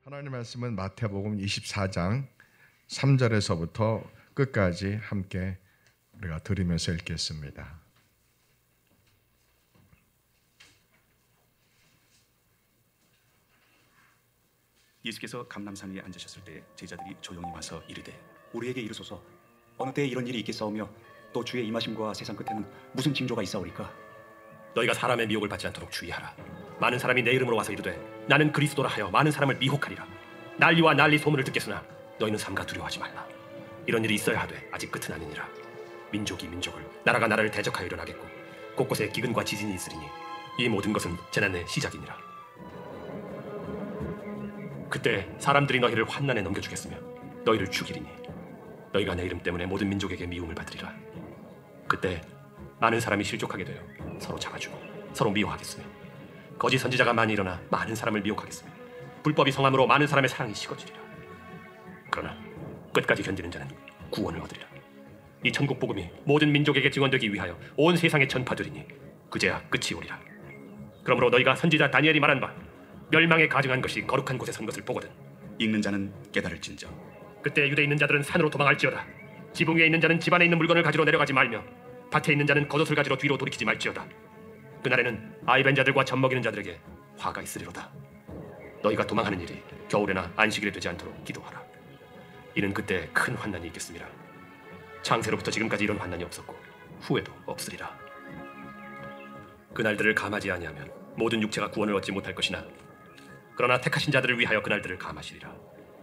하나님의 말씀은 마태복음 24장 3절에서부터 끝까지 함께 우리가 들으면서 읽겠습니다. 예수께서 감람산 위에 앉으셨을 때 제자들이 조용히 와서 이르되 우리에게 이르소서 어느 때에 이런 일이 있겠사오며 또 주의 임하심과 세상 끝에는 무슨 징조가 있사오리까? 너희가 사람의 미혹을 받지 않도록 주의하라. 많은 사람이 내 이름으로 와서 이르되 나는 그리스도라 하여 많은 사람을 미혹하리라. 난리와 난리 소문을 듣겠으나 너희는 삼가 두려워하지 말라. 이런 일이 있어야 하되 아직 끝은 아니니라. 민족이 민족을, 나라가 나라를 대적하여 일어나겠고 곳곳에 기근과 지진이 있으리니 이 모든 것은 재난의 시작이니라. 그때 사람들이 너희를 환난에 넘겨주겠으며 너희를 죽이리니 너희가 내 이름 때문에 모든 민족에게 미움을 받으리라. 그때 많은 사람이 실족하게 되어 서로 잡아주고 서로 미워하겠으며 거짓 선지자가 많이 일어나 많은 사람을 미혹하겠으며 불법이 성함으로 많은 사람의 사랑이 식어지리라. 그러나 끝까지 견디는 자는 구원을 얻으리라. 이 천국 복음이 모든 민족에게 증언되기 위하여 온 세상에 전파되리니 그제야 끝이 오리라. 그러므로 너희가 선지자 다니엘이 말한 바 멸망에 가증한 것이 거룩한 곳에 선 것을 보거든 읽는 자는 깨달을진저. 그때 유대에 있는 자들은 산으로 도망할지어다. 지붕 위에 있는 자는 집안에 있는 물건을 가지러 내려가지 말며 밭에 있는 자는 겉옷을 가지러 뒤로 돌이키지 말지어다. 그날에는 아이벤 자들과 젖 먹이는 자들에게 화가 있으리로다. 너희가 도망하는 일이 겨울에나 안식일에 되지 않도록 기도하라. 이는 그때 큰 환난이 있겠습니다. 창세로부터 지금까지 이런 환난이 없었고 후에도 없으리라. 그날들을 감하지 아니하면 모든 육체가 구원을 얻지 못할 것이나 그러나 택하신 자들을 위하여 그날들을 감하시리라.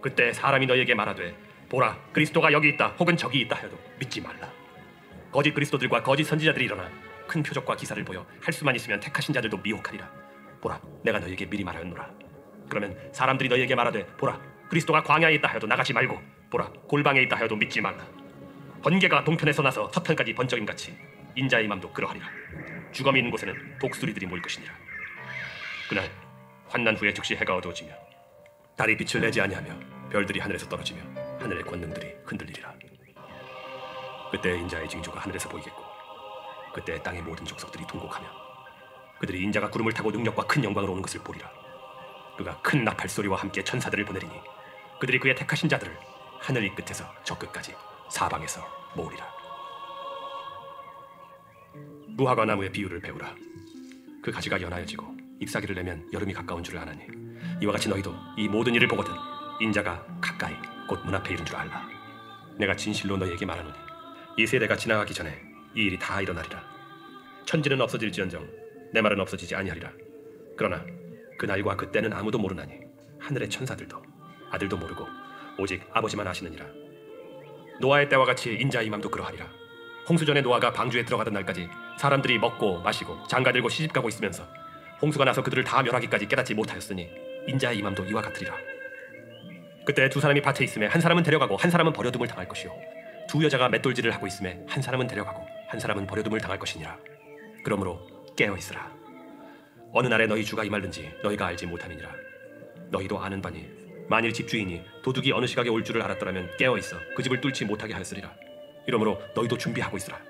그때 사람이 너희에게 말하되 보라 그리스도가 여기 있다 혹은 저기 있다 하여도 믿지 말라. 거짓 그리스도들과 거짓 선지자들이 일어나 큰 표적과 기사를 보여 할 수만 있으면 택하신 자들도 미혹하리라. 보라 내가 너희에게 미리 말하였노라. 그러면 사람들이 너희에게 말하되 보라 그리스도가 광야에 있다 하여도 나가지 말고 보라 골방에 있다 하여도 믿지 말라. 번개가 동편에서 나서 서편까지 번쩍임같이 인자의 맘도 그러하리라. 죽음이 있는 곳에는 독수리들이 모일 것이니라. 그날 환난 후에 즉시 해가 어두워지며 달이 빛을 내지 아니하며 별들이 하늘에서 떨어지며 하늘의 권능들이 흔들리리라. 그때 인자의 징조가 하늘에서 보이겠고 그때 땅의 모든 족속들이 통곡하며 그들이 인자가 구름을 타고 능력과 큰 영광으로 오는 것을 보리라. 그가 큰 나팔 소리와 함께 천사들을 보내리니 그들이 그의 택하신 자들을 하늘 이 끝에서 저 끝까지 사방에서 모으리라. 무화과 나무의 비유를 배우라. 그 가지가 연하여지고 잎사귀를 내면 여름이 가까운 줄을 아나니 이와 같이 너희도 이 모든 일을 보거든 인자가 가까이 곧 문 앞에 이른 줄 알라. 내가 진실로 너희에게 말하노니 이 세대가 지나가기 전에 이 일이 다 일어나리라. 천지는 없어질지언정 내 말은 없어지지 아니하리라. 그러나 그 날과 그 때는 아무도 모르나니 하늘의 천사들도 아들도 모르고 오직 아버지만 아시느니라. 노아의 때와 같이 인자의 맘도 그러하리라. 홍수전에 노아가 방주에 들어가던 날까지 사람들이 먹고 마시고 장가들고 시집가고 있으면서 홍수가 나서 그들을 다 멸하기까지 깨닫지 못하였으니 인자의 이맘도 이와 같으리라. 그때 두 사람이 밭에 있음에 한 사람은 데려가고 한 사람은 버려둠을 당할 것이요 두 여자가 맷돌질을 하고 있음에 한 사람은 데려가고 한 사람은 버려둠을 당할 것이니라. 그러므로 깨어있으라. 어느 날에 너희 주가 임할는지 너희가 알지 못함이니라. 너희도 아는 바니 만일 집주인이 도둑이 어느 시각에 올 줄을 알았더라면 깨어있어 그 집을 뚫지 못하게 하였으리라. 이러므로 너희도 준비하고 있으라.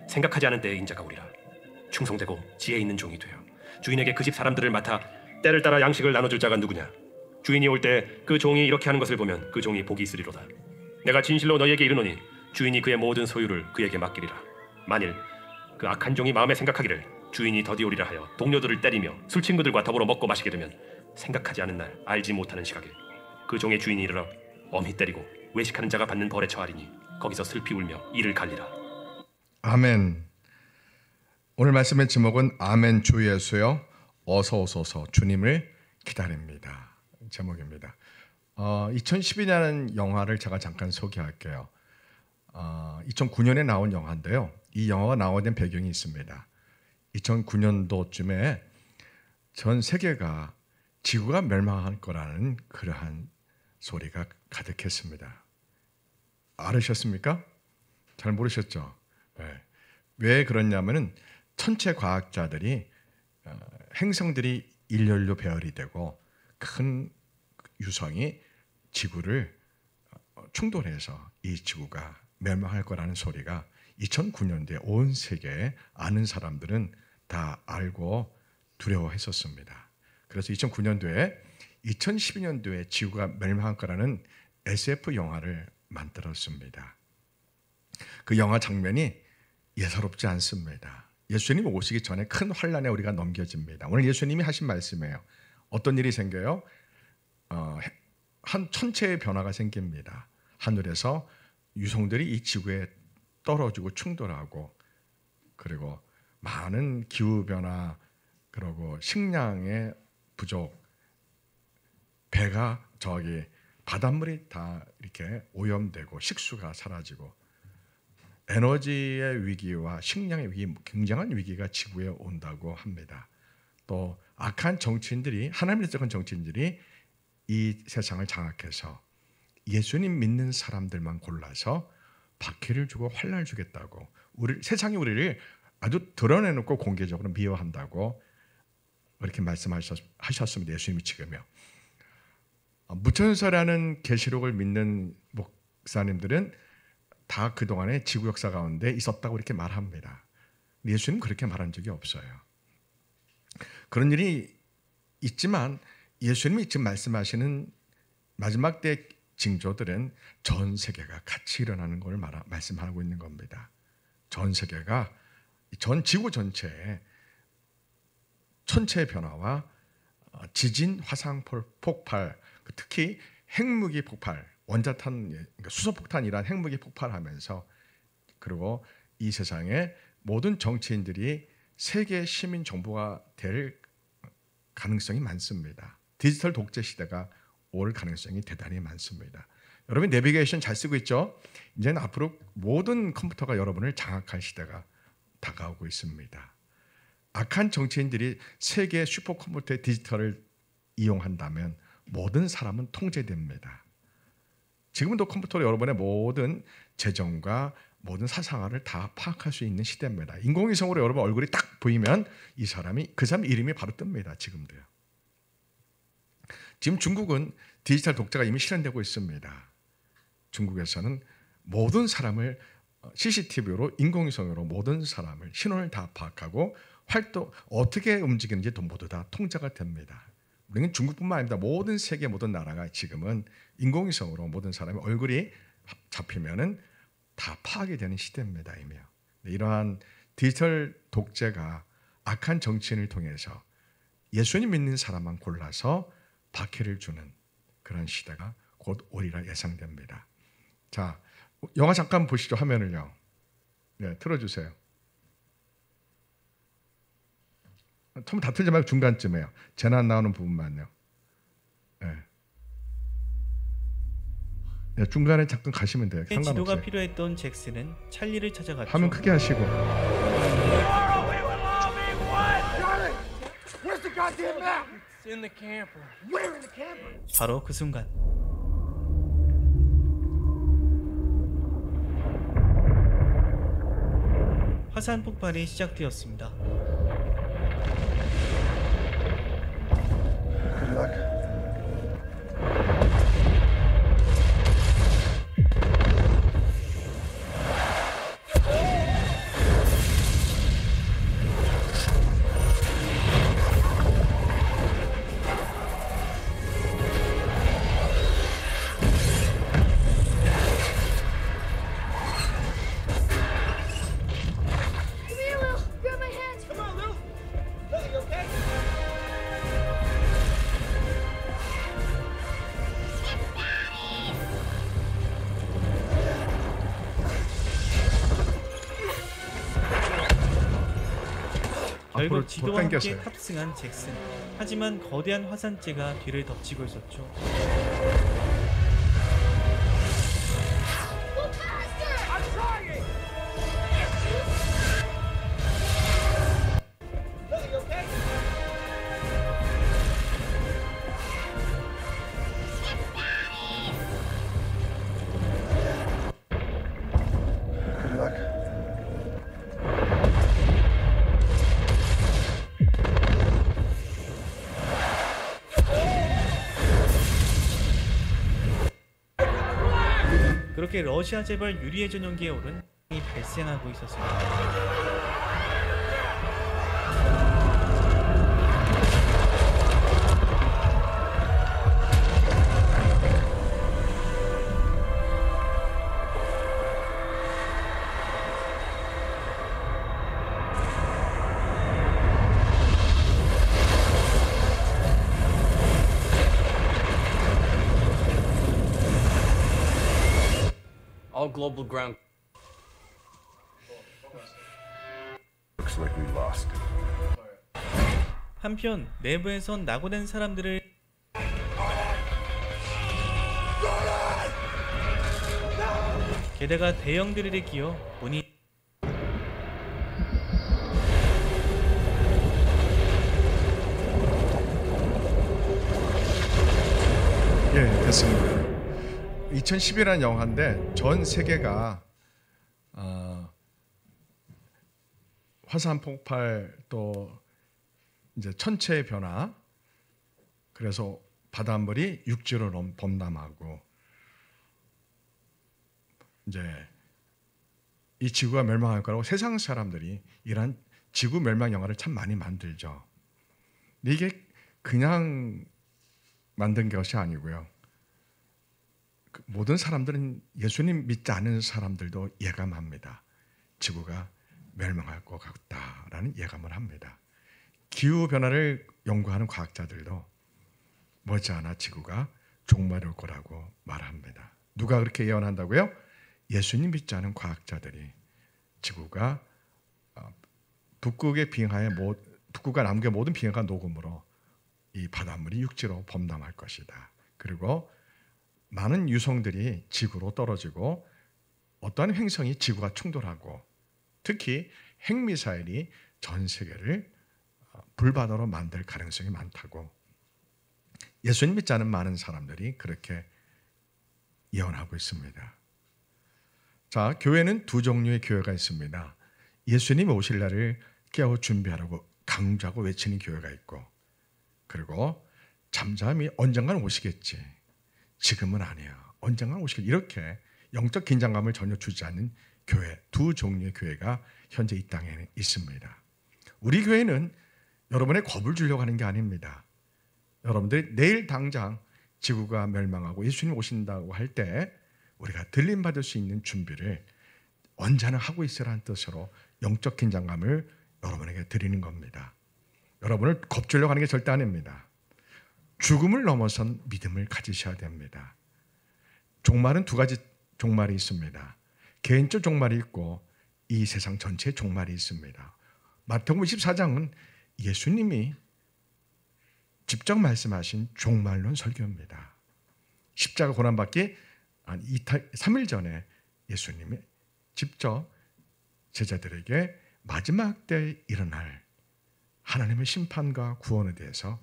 생각하지 않은 때에 인자가 오리라. 충성되고 지혜 있는 종이 되어 주인에게 그 집 사람들을 맡아 때를 따라 양식을 나눠줄 자가 누구냐. 주인이 올 때 그 종이 이렇게 하는 것을 보면 그 종이 복이 있으리로다. 내가 진실로 너희에게 이르노니 주인이 그의 모든 소유를 그에게 맡기리라. 만일 그 악한 종이 마음에 생각하기를 주인이 더디 오리라 하여 동료들을 때리며 술 친구들과 더불어 먹고 마시게 되면 생각하지 않은 날 알지 못하는 시각에 그 종의 주인이 이르러 엄히 때리고 외식하는 자가 받는 벌에 처하리니 거기서 슬피 울며 이를 갈리라. 아멘. 오늘 말씀의 제목은 아멘 주 예수여 어서 오소서 주님을 기다립니다. 제목입니다. 2012년이라는 영화를 제가 잠깐 소개할게요. 2009년에 나온 영화인데요. 이 영화가 나오는 배경이 있습니다. 2009년도쯤에 전 세계가 지구가 멸망할 거라는 그러한 소리가 가득했습니다. 알으셨습니까? 잘 모르셨죠? 네. 왜 그러냐면은 천체 과학자들이 행성들이 일렬로 배열이 되고 큰 유성이 지구를 충돌해서 이 지구가 멸망할 거라는 소리가 2009년도에 온 세계에 아는 사람들은 다 알고 두려워했었습니다. 그래서 2009년도에 2012년도에 지구가 멸망할 거라는 SF 영화를 만들었습니다. 그 영화 장면이 예사롭지 않습니다. 예수님이 오시기 전에 큰 환란에 우리가 넘겨집니다. 오늘 예수님이 하신 말씀이에요. 어떤 일이 생겨요? 한 천체의 변화가 생깁니다. 하늘에서 유성들이 이 지구에 떨어지고 충돌하고, 그리고 많은 기후변화, 그리고 식량의 부족, 배가 바닷물이 다 이렇게 오염되고 식수가 사라지고, 에너지의 위기와 식량의 위기, 굉장한 위기가 지구에 온다고 합니다. 또 악한 정치인들이, 하나님을 떠난 정치인들이 이 세상을 장악해서 예수님 믿는 사람들만 골라서 박해를 주고 환난을 주겠다고, 세상이 우리를 아주 드러내놓고 공개적으로 미워한다고 그렇게 말씀하셨습니다. 예수님이 지금요. 무천서라는 계시록을 믿는 목사님들은 다 그동안의 지구 역사 가운데 있었다고 이렇게 말합니다. 예수님은 그렇게 말한 적이 없어요. 그런 일이 있지만 예수님이 지금 말씀하시는 마지막 때 징조들은 전 세계가 같이 일어나는 걸 말씀하고 있는 겁니다. 전 세계가, 전 지구 전체에 천체의 변화와 지진, 화산 폭발, 특히 핵무기 폭발, 원자탄, 수소폭탄이란 핵무기 폭발하면서, 그리고 이 세상의 모든 정치인들이 세계 시민 정부가 될 가능성이 많습니다. 디지털 독재 시대가 올 가능성이 대단히 많습니다. 여러분 내비게이션 잘 쓰고 있죠? 이제는 앞으로 모든 컴퓨터가 여러분을 장악할 시대가 다가오고 있습니다. 악한 정치인들이 세계 슈퍼컴퓨터의 디지털을 이용한다면 모든 사람은 통제됩니다. 지금도 컴퓨터로 여러분의 모든 재정과 모든 사생활을 다 파악할 수 있는 시대입니다. 인공위성으로 여러분 얼굴이 딱 보이면 그 사람 이름이 바로 뜹니다. 지금도요. 지금 중국은 디지털 독재가 이미 실현되고 있습니다. 중국에서는 모든 사람을 CCTV로, 인공위성으로 모든 사람을 신원을 다 파악하고 어떻게 움직이는지 모두 다 통제가 됩니다. 우리는 중국뿐만 아니라 모든 세계 모든 나라가 지금은 인공위성으로 모든 사람의 얼굴이 잡히면은 다 파악이 되는 시대입니다. 이미요. 이러한 디지털 독재가 악한 정치인을 통해서 예수님 믿는 사람만 골라서 박해를 주는 그런 시대가 곧 오리라 예상됩니다. 자, 영화 잠깐 보시죠. 화면을요. 네, 틀어주세요. 처음 다 틀지 말고 중간쯤에요. 재난 나오는 부분만요. 네. 네, 중간에 잠깐 가시면 돼요. 상관없어요. 지도가 필요했던 잭슨은 찰리를 찾아갔죠. 화면 크게 하시고. 바로 그 순간 화산 폭발이 시작되었습니다. 결국 지도와 함께 탑승한 잭슨. 하지만 거대한 화산재가 뒤를 덮치고 있었죠. 그렇게 러시아 재벌 유리의 전용기에 오른 이 발생하고 있었습니다. All global ground. Looks like we lost. 한편 내부에선 낙오된 사람들을 게다가 대형 드릴에 끼어 문이 됐습니다. 2010이라는 영화인데 전 세계가 화산 폭발 또 이제 천체의 변화, 그래서 바닷물이 육지로 범람하고 이제 이 지구가 멸망할 거라고 세상 사람들이 이런 지구 멸망 영화를 참 많이 만들죠. 근데 이게 그냥 만든 것이 아니고요. 모든 사람들은, 예수님 믿지 않는 사람들도 예감합니다. 지구가 멸망할 것 같다라는 예감을 합니다. 기후 변화를 연구하는 과학자들도 머지않아 지구가 종말이 올 거라고 말합니다. 누가 그렇게 예언한다고요? 예수님 믿지 않은 과학자들이 지구가 북극과 남극의 모든 빙하가 녹음으로 이 바닷물이 육지로 범람할 것이다. 그리고 많은 유성들이 지구로 떨어지고 어떠한 행성이 지구와 충돌하고 특히 핵미사일이 전 세계를 불바다로 만들 가능성이 많다고 예수님 믿지 않은 많은 사람들이 그렇게 예언하고 있습니다. 자, 교회는 두 종류의 교회가 있습니다. 예수님이 오실 날을 깨워 준비하라고 강조하고 외치는 교회가 있고, 그리고 잠잠히 언젠가는 오시겠지, 지금은 아니야, 언젠가는 오시겠지, 이렇게 영적 긴장감을 전혀 주지 않는 교회, 두 종류의 교회가 현재 이 땅에 있습니다. 우리 교회는 여러분의 겁을 주려고 하는 게 아닙니다. 여러분들이 내일 당장 지구가 멸망하고 예수님 오신다고 할 때 우리가 들림받을 수 있는 준비를 언제나 하고 있으라는 뜻으로 영적 긴장감을 여러분에게 드리는 겁니다. 여러분을 겁주려고 하는 게 절대 아닙니다. 죽음을 넘어선 믿음을 가지셔야 됩니다. 종말은 두 가지 종말이 있습니다. 개인적 종말이 있고 이 세상 전체의 종말이 있습니다. 마태복음 24장은 예수님이 직접 말씀하신 종말론 설교입니다. 십자가 고난받기 한 3일 전에 예수님이 직접 제자들에게 마지막 때에 일어날 하나님의 심판과 구원에 대해서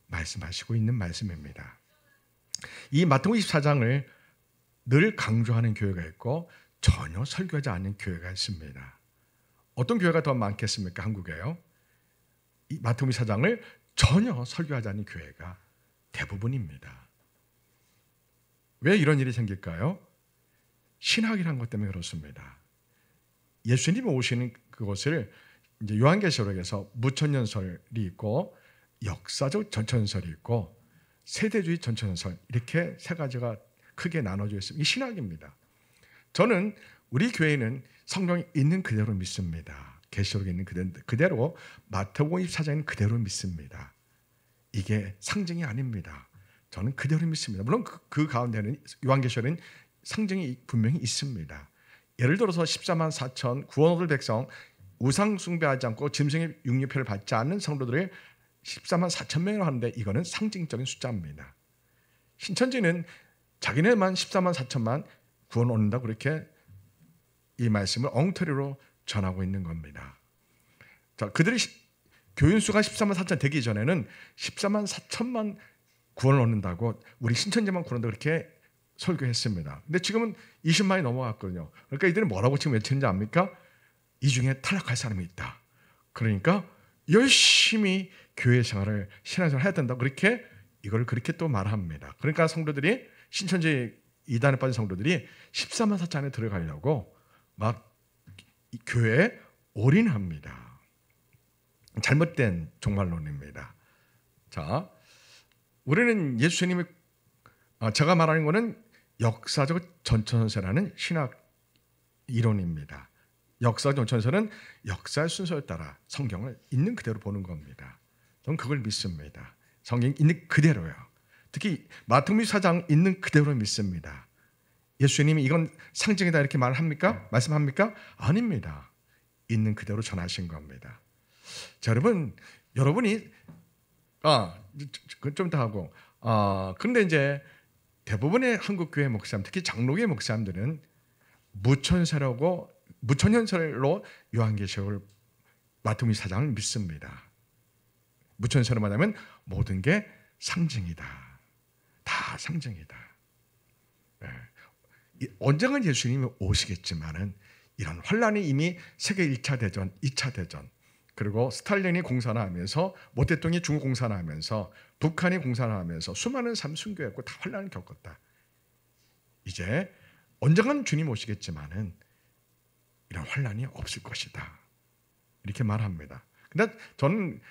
말씀하시고 있는 말씀입니다. 이 마태복음 24장을 늘 강조하는 교회가 있고 전혀 설교하지 않는 교회가 있습니다. 어떤 교회가 더 많겠습니까? 한국에요. 이 마태복음 24장을 전혀 설교하지 않는 교회가 대부분입니다. 왜 이런 일이 생길까요? 신학이라는 것 때문에 그렇습니다. 예수님이 오시는 그것을 이제 요한계시록에서 무천년설이 있고 역사적 전천설이 있고 세대주의 전천설, 이렇게 세 가지가 크게 나눠져 있습니다. 이 신학입니다. 저는 우리 교회는 성경이 있는 그대로 믿습니다. 계시록에 있는 그대로, 마태복음 24장은 그대로 믿습니다. 이게 상징이 아닙니다. 저는 그대로 믿습니다. 물론 그 가운데는 요한계시록에는 상징이 분명히 있습니다. 예를 들어서 14만 4천 구원 얻을 백성, 우상 숭배하지 않고 짐승의 육류표를 받지 않는 성도들을 14만 4천 명이라고 하는데 이거는 상징적인 숫자입니다. 신천지는 자기네만 14만 4천만 구원 얻는다고 그렇게 이 말씀을 엉터리로 전하고 있는 겁니다. 자, 그들이 교인수가 14만 4천 되기 전에는 14만 4천만 구원을 얻는다고, 우리 신천지만 구원한다고 그렇게 설교했습니다. 근데 지금은 20만이 넘어갔거든요. 그러니까 이들은 뭐라고 지금 외치는지 압니까? 이 중에 탈락할 사람이 있다. 그러니까 열심히 교회 생활을, 신앙생활을 해야 된다. 그렇게 이걸 그렇게 또 말합니다. 그러니까 성도들이, 신천지 이단에 빠진 성도들이 14만 4천 안에 들어가려고 막 교회에 올인합니다. 잘못된 종말론입니다. 자, 우리는 예수님이, 제가 말하는 것은 역사적 전천선설이라는 신학 이론입니다. 역사적 전천선설은 역사의 순서에 따라 성경을 있는 그대로 보는 겁니다. 저는 그걸 믿습니다. 성경 있는 그대로요. 특히 마태복음 24장 있는 그대로 믿습니다. 예수님이 이건 상징이다 이렇게 말합니까? 말씀합니까? 아닙니다. 있는 그대로 전하신 겁니다. 자, 여러분이 좀 더 하고 그런데 이제 대부분의 한국 교회 목사님, 특히 장로교 목사님들은 무천연설로 요한계시록을 마태복음 4장을 믿습니다. 무천연설을 말하면 모든 게 상징이다. 다 상징이다. 네. 언젠간 예수님이 오시겠지만은 이런 환란이 이미 세계 1차 대전, 2차 대전, 그리고 스탈린이 공산화하면서 모 대통령이 중국 공산화하면서 북한이 공산화하면서 수많은 삶 순교했고 다 환란을 겪었다. 이제 언젠간 주님 오시겠지만은 이런 환란이 없을 것이다. 이렇게 말합니다. 근데 저는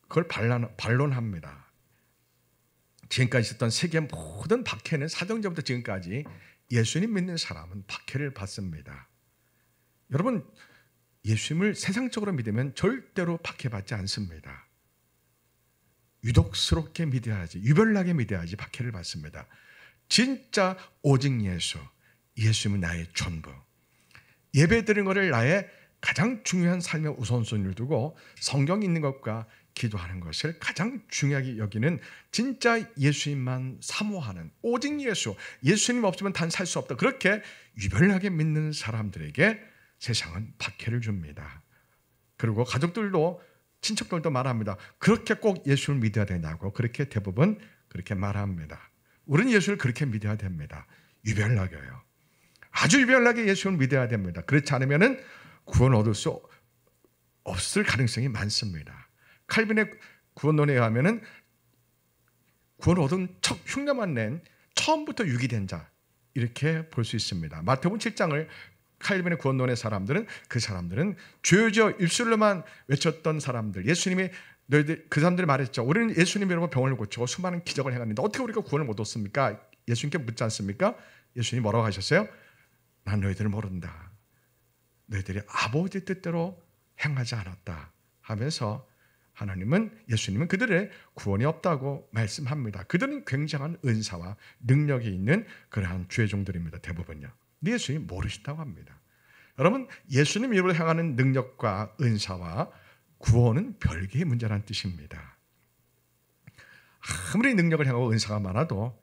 그걸 반론합니다. 지금까지 있었던 세계 모든 박해는 사도행전부터 지금까지 예수님 믿는 사람은 박해를 받습니다. 여러분, 예수님을 세상적으로 믿으면 절대로 박해받지 않습니다. 유독스럽게 믿어야지, 유별나게 믿어야지 박해를 받습니다. 진짜 오직 예수님은 나의 전부. 예배드리는 것을 나의 가장 중요한 삶의 우선순위를 두고 성경 읽는 것과 기도하는 것을 가장 중요하게 여기는 진짜 예수님만 사모하는 오직 예수님 없으면 단 살 수 없다. 그렇게 유별나게 믿는 사람들에게 세상은 박해를 줍니다. 그리고 가족들도 친척들도 말합니다. 그렇게 꼭 예수를 믿어야 되냐고 그렇게 대부분 그렇게 말합니다. 우리는 예수를 그렇게 믿어야 됩니다. 유별나게요. 아주 유별나게 예수를 믿어야 됩니다. 그렇지 않으면 구원 얻을 수 없을 가능성이 많습니다. 칼빈의 구원론에 의하면 구원 얻은 첫 흉내만 낸 처음부터 유기된 자 이렇게 볼 수 있습니다. 마태복음 7장을 칼빈의 구원론의 사람들은 그 사람들은 주여 입술로만 외쳤던 사람들, 예수님이 너희들 그 사람들이 말했죠. 우리는 예수님 이름으로 병을 고치고 수많은 기적을 행했는데 어떻게 우리가 구원을 못 얻습니까? 예수님께 묻지 않습니까? 예수님이 뭐라고 하셨어요? 난 너희들을 모른다. 너희들이 아버지 뜻대로 행하지 않았다 하면서 예수님은 그들의 구원이 없다고 말씀합니다. 그들은 굉장한 은사와 능력이 있는 그러한 주의 종들입니다. 대부분요. 근데 예수님이 모르신다고 합니다. 여러분, 예수님 이름으로 행하는 능력과 은사와 구원은 별개의 문제라는 뜻입니다. 아무리 능력을 행하고 은사가 많아도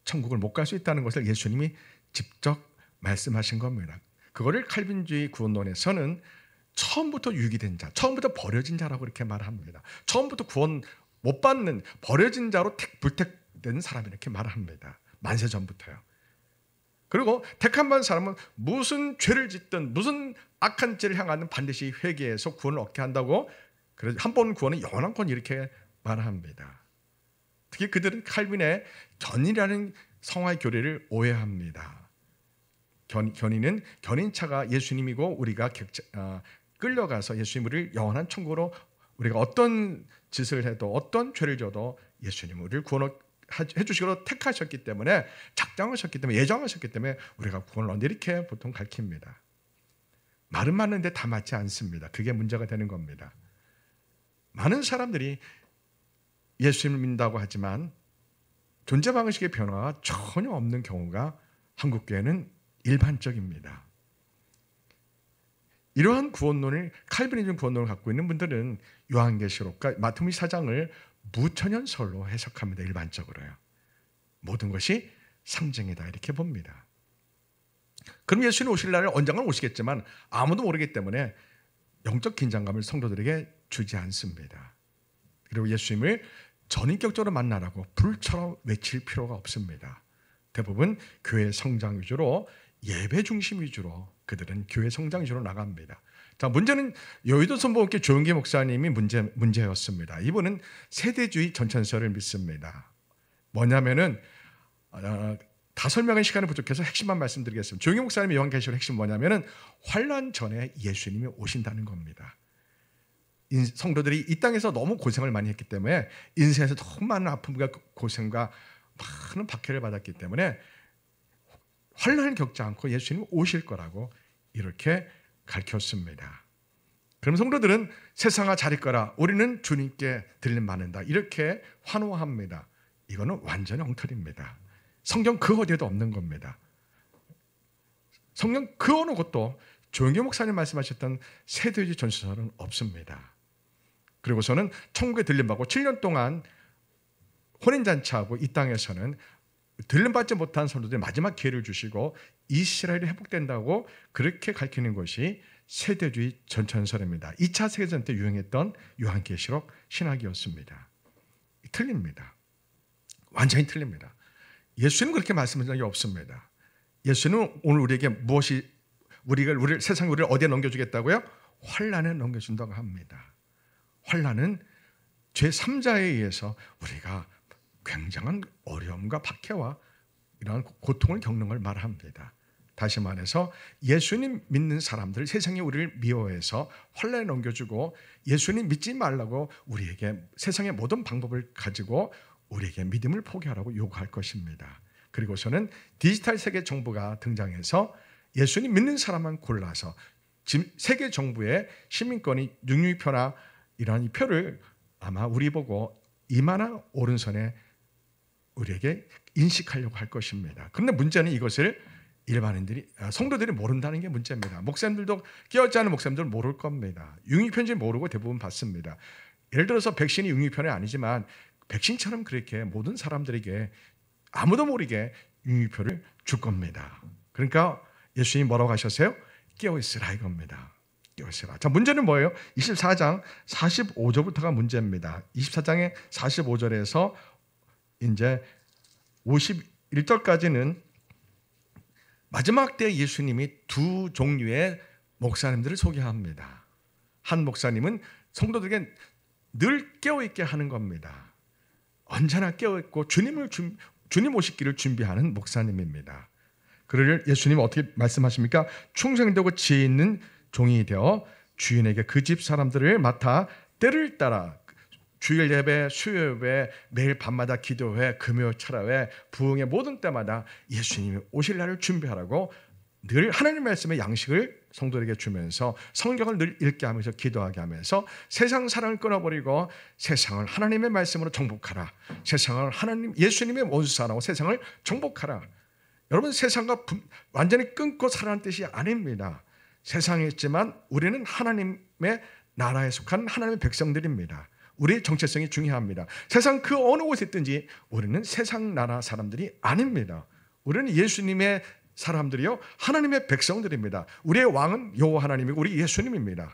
천국을 못 갈 수 있다는 것을 예수님이 직접 말씀하신 겁니다. 그거를 칼빈주의 구원론에서는 처음부터 유기된 자, 처음부터 버려진 자라고 그렇게 말합니다. 처음부터 구원 못 받는 버려진 자로 불택된 사람 이렇게 말합니다. 만세 전부터요. 그리고 택함 받은 사람은 무슨 죄를 짓든 무슨 악한 죄를 향하는 반드시 회개해서 구원을 얻게 한다고, 그래서 한 번 구원은 영원한 권 이렇게 말합니다. 특히 그들은 칼빈의 견인이라는 성화의 교리를 오해합니다. 견인은 견인차가 예수님이고 우리가 끌려가서 예수님을 영원한 천국으로 우리가 어떤 짓을 해도 어떤 죄를 져도 예수님 우리를 구원해 주시기로 택하셨기 때문에 작정하셨기 때문에 예정하셨기 때문에 우리가 구원을 얻는다 이렇게 보통 가르칩니다. 말은 맞는데 다 맞지 않습니다. 그게 문제가 되는 겁니다. 많은 사람들이 예수님을 믿는다고 하지만 존재 방식의 변화가 전혀 없는 경우가 한국교회는 일반적입니다. 이러한 구원론을 칼빈이즘 구원론을 갖고 있는 분들은 요한계시록과 마태복음 4장을 무천연설로 해석합니다. 일반적으로요. 모든 것이 상징이다 이렇게 봅니다. 그럼 예수님 오실 날은 언젠간 오시겠지만 아무도 모르기 때문에 영적 긴장감을 성도들에게 주지 않습니다. 그리고 예수님을 전인격적으로 만나라고 불처럼 외칠 필요가 없습니다. 대부분 교회 성장 위주로 예배 중심 위주로 그들은 교회 성장 위주로 나갑니다. 자, 문제는 여의도 선보교회 조영기 목사님이 문제였습니다. 이분은 세대주의 전천설을 믿습니다. 뭐냐면은 다 설명할 시간이 부족해서 핵심만 말씀드리겠습니다. 조영기 목사님의 요한계시록 핵심 뭐냐면은 환난 전에 예수님이 오신다는 겁니다. 성도들이 이 땅에서 너무 고생을 많이 했기 때문에 인생에서 너무 많은 아픔과 고생과 많은 박해를 받았기 때문에 환난을 겪지 않고 예수님이 오실 거라고 이렇게 가르쳤습니다. 그럼 성도들은 세상아 잘 있거라 우리는 주님께 들림 받는다 이렇게 환호합니다. 이거는 완전히 엉터리입니다. 성경 그 어디에도 없는 겁니다. 성경 그 어느 곳도 조영기 목사님 말씀하셨던 세대주의 전서는 없습니다. 그리고서는 천국에 들림받고 7년 동안 혼인잔치하고 이 땅에서는 들림받지 못한 성도들이 마지막 기회를 주시고 이스라엘이 회복된다고 그렇게 가르치는 것이 세대주의 전천설입니다. 2차 세계대전 때 유행했던 요한계시록 신학이었습니다. 틀립니다. 완전히 틀립니다. 예수는 그렇게 말씀하신 적이 없습니다. 예수는 오늘 우리에게 무엇이 우리를 세상에 우리를 어디에 넘겨주겠다고요? 환난에 넘겨준다고 합니다. 환난은 제3자에 의해서 우리가 굉장한 어려움과 박해와 이러한 고통을 겪는 걸 말합니다. 다시 말해서 예수님 믿는 사람들, 세상이 우리를 미워해서 환난에 넘겨주고 예수님 믿지 말라고 우리에게 세상의 모든 방법을 가지고 우리에게 믿음을 포기하라고 요구할 것입니다. 그리고서는 디지털 세계 정부가 등장해서 예수님 믿는 사람만 골라서 세계 정부의 시민권이 육류표나 이러한 표를 아마 우리 보고 이마나 오른손에 우리에게 인식하려고 할 것입니다. 그런데 문제는 이것을 일반인들이, 성도들이 모른다는 게 문제입니다. 목사님들도 깨어있지 않은 목사님들은 모를 겁니다. 육류표인지 모르고 대부분 받습니다. 예를 들어서 백신이 육류표는 아니지만 백신처럼 그렇게 모든 사람들에게 아무도 모르게 육류표를 줄 겁니다. 그러니까 예수님이 뭐라고 하셨어요? 깨어있으라 이겁니다. 깨어있으라. 자, 문제는 뭐예요? 24장 45절부터가 문제입니다. 24장의 45절에서 이제 51절까지는 마지막 때 예수님이 두 종류의 목사님들을 소개합니다. 한 목사님은 성도들에게 늘 깨어있게 하는 겁니다. 언제나 깨어있고 주님 오시기를 준비하는 목사님입니다. 그를 예수님은 어떻게 말씀하십니까? 충성되고 지혜 있는 종이 되어 주인에게 그 집 사람들을 맡아 때를 따라 주일 예배, 수요 예배, 매일 밤마다 기도회, 금요 철야회, 부흥의 모든 때마다 예수님이 오실 날을 준비하라고 늘 하나님의 말씀의 양식을 성도에게 주면서 성경을 늘 읽게 하면서 기도하게 하면서 세상 사랑을 끊어버리고 세상을 하나님의 말씀으로 정복하라. 세상을 예수님의 원수사랑하고 세상을 정복하라. 여러분, 세상과 완전히 끊고 살아가는 뜻이 아닙니다. 세상에 있지만 우리는 하나님의 나라에 속한 하나님의 백성들입니다. 우리의 정체성이 중요합니다. 세상 그 어느 곳에 있든지 우리는 세상 나라 사람들이 아닙니다. 우리는 예수님의 사람들이요, 하나님의 백성들입니다. 우리의 왕은 여호와 하나님이고 우리 예수님입니다.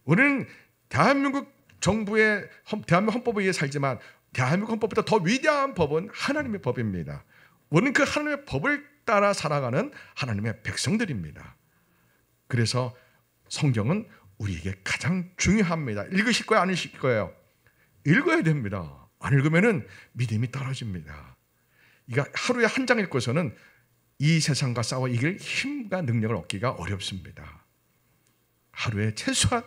우리는 대한민국 정부의 대한민국 헌법에 의해 살지만 대한민국 헌법보다 더 위대한 법은 하나님의 법입니다. 우리는 그 하나님의 법을 따라 살아가는 하나님의 백성들입니다. 그래서 성경은 우리에게 가장 중요합니다. 읽으실 거예요? 안 읽으실 거예요? 읽어야 됩니다. 안 읽으면 믿음이 떨어집니다. 이거 하루에 한 장 읽고서는 이 세상과 싸워 이길 힘과 능력을 얻기가 어렵습니다. 하루에 최소한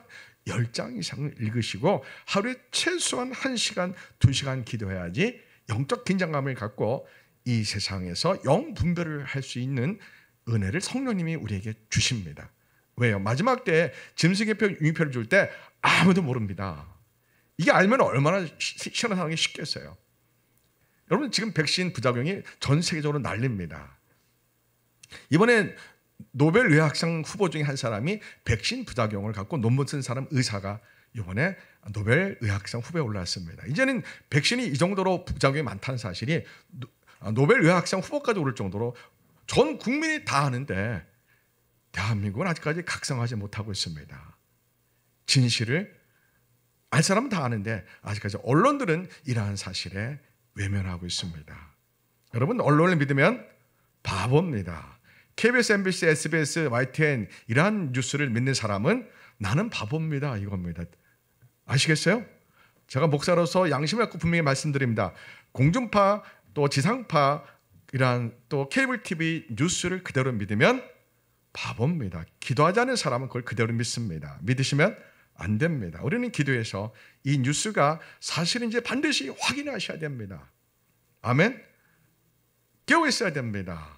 10장 이상을 읽으시고 하루에 최소한 1시간, 2시간 기도해야지 영적 긴장감을 갖고 이 세상에서 영분별을 할 수 있는 은혜를 성령님이 우리에게 주십니다. 왜요? 마지막 때 짐승의표, 유의표를 줄 때 아무도 모릅니다. 이게 알면 얼마나 시원하게 쉽겠어요. 여러분, 지금 백신 부작용이 전 세계적으로 난립니다. 이번에 노벨 의학상 후보 중에 한 사람이 백신 부작용을 갖고 논문 쓴 사람 의사가 이번에 노벨 의학상 후보에 올랐습니다. 이제는 백신이 이 정도로 부작용이 많다는 사실이 노벨 의학상 후보까지 오를 정도로 전 국민이 다 아는데 대한민국은 아직까지 각성하지 못하고 있습니다. 진실을 알 사람은 다 아는데 아직까지 언론들은 이러한 사실에 외면하고 있습니다. 여러분, 언론을 믿으면 바보입니다. KBS, MBC, SBS, YTN 이러한 뉴스를 믿는 사람은 나는 바보입니다 이겁니다. 아시겠어요? 제가 목사로서 양심을 갖고 분명히 말씀드립니다. 공중파 또 지상파 이러한 또 케이블 TV 뉴스를 그대로 믿으면 바보입니다. 기도하지 않은 사람은 그걸 그대로 믿습니다. 믿으시면 안 됩니다. 우리는 기도해서 이 뉴스가 사실인지 반드시 확인하셔야 됩니다. 아멘? 깨어 있어야 됩니다.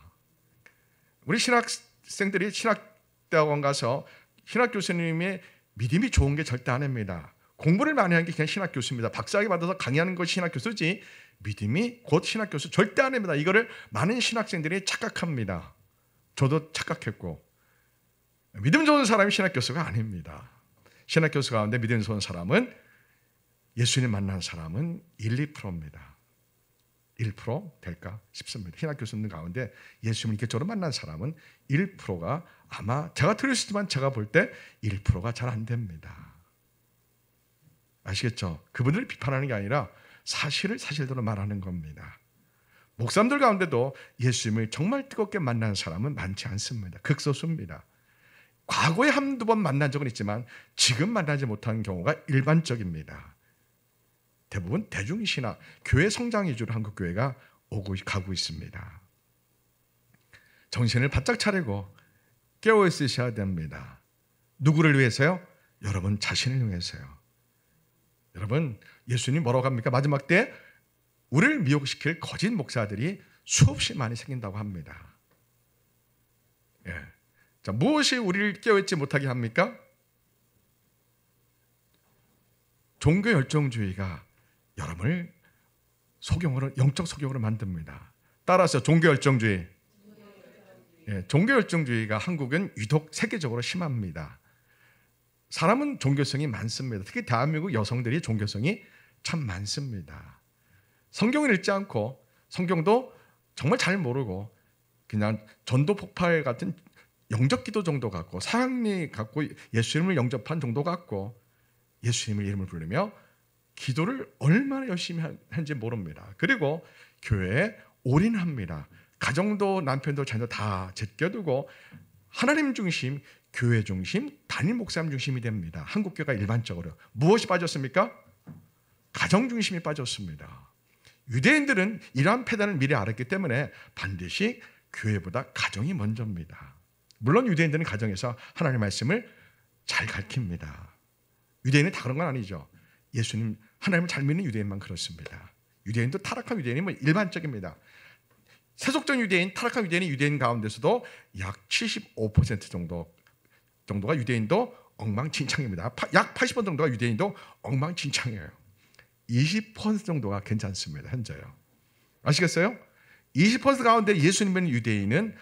우리 신학생들이 신학대학원 가서 신학 교수님의 믿음이 좋은 게 절대 아닙니다. 공부를 많이 하는 게 그냥 신학 교수입니다. 박사학위 받아서 강의하는 것이 신학 교수지 믿음이 곧 신학 교수 절대 아닙니다. 이거를 많은 신학생들이 착각합니다. 저도 착각했고 믿음 좋은 사람이 신학교수가 아닙니다. 신학교수 가운데 믿음 좋은 사람은 예수님 만난 사람은 1, 2%입니다. 1% 될까 싶습니다. 신학교수님 가운데 예수님을 개인적으로 만난 사람은 1%가 아마 제가 틀릴 수 있지만 제가 볼 때 1%가 잘 안 됩니다. 아시겠죠? 그분들을 비판하는 게 아니라 사실을 사실대로 말하는 겁니다. 목사님들 가운데도 예수님을 정말 뜨겁게 만난 사람은 많지 않습니다. 극소수입니다. 과거에 한두 번 만난 적은 있지만 지금 만나지 못하는 경우가 일반적입니다. 대부분 대중신학, 교회 성장 위주로 한국 교회가 가고 있습니다. 정신을 바짝 차리고 깨어 있으셔야 됩니다. 누구를 위해서요? 여러분 자신을 위해서요. 여러분, 예수님 뭐라고 합니까? 마지막 때 우리를 미혹시킬 거짓 목사들이 수없이 많이 생긴다고 합니다. 예. 자, 무엇이 우리를 깨어있지 못하게 합니까? 종교 열정주의가 여러분을 영적 소경으로 만듭니다. 따라서 종교 열정주의. 예, 종교 열정주의가 한국은 유독 세계적으로 심합니다. 사람은 종교성이 많습니다. 특히 대한민국 여성들이 종교성이 참 많습니다. 성경을 읽지 않고 성경도 정말 잘 모르고 그냥 전도 폭발 같은 영접 기도 정도 갖고 사랑니 갖고 예수님을 영접한 정도 갖고 예수님의 이름을 부르며 기도를 얼마나 열심히 하는지 모릅니다. 그리고 교회에 올인합니다. 가정도 남편도 자녀도 다 제껴두고 하나님 중심, 교회 중심, 담임 목사님 중심이 됩니다. 한국 교회가 일반적으로 무엇이 빠졌습니까? 가정 중심이 빠졌습니다. 유대인들은 이러한 패단을 미리 알았기 때문에 반드시 교회보다 가정이 먼저입니다. 물론 유대인들은 가정에서 하나님의 말씀을 잘 가르칩니다. 유대인은 다 그런 건 아니죠. 예수님, 하나님을 잘 믿는 유대인만 그렇습니다. 유대인도 타락한 유대인은 일반적입니다. 세속적 유대인, 타락한 유대인 가운데서도 약 75% 정도가 유대인도 엉망진창입니다. 약 80% 정도가 유대인도 엉망진창이에요. 20% 정도가 괜찮습니다. 현재요. 아시겠어요? 20% 가운데 예수님 믿는 유대인은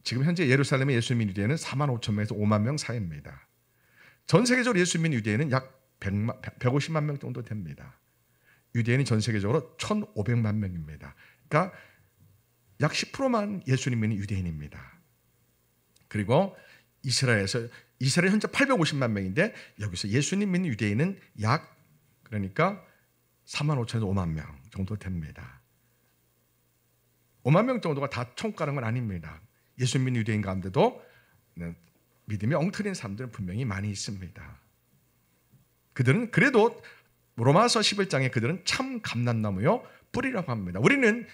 지금 현재 예루살렘의 예수님 믿는 유대인은 4만 5천 명에서 5만 명 사이입니다. 전 세계적으로 예수님 믿는 유대인은 약 150만 명 정도 됩니다. 유대인이 전 세계적으로 1,500만 명입니다. 그러니까 약 10%만 예수님 믿는 유대인입니다. 그리고 이스라엘 현재 850만 명인데 여기서 예수님 믿는 유대인은 그러니까 4만 5천에서 5만 명 정도 됩니다. 5만 명 정도가 다 천국 가는 건 아닙니다. 예수님 믿는 유대인 가운데도 믿음이 엉터리인 사람들은 분명히 많이 있습니다. 그들은 그래도 로마서 11장에 그들은 참 감람나무요 뿌리라고 합니다. 우리는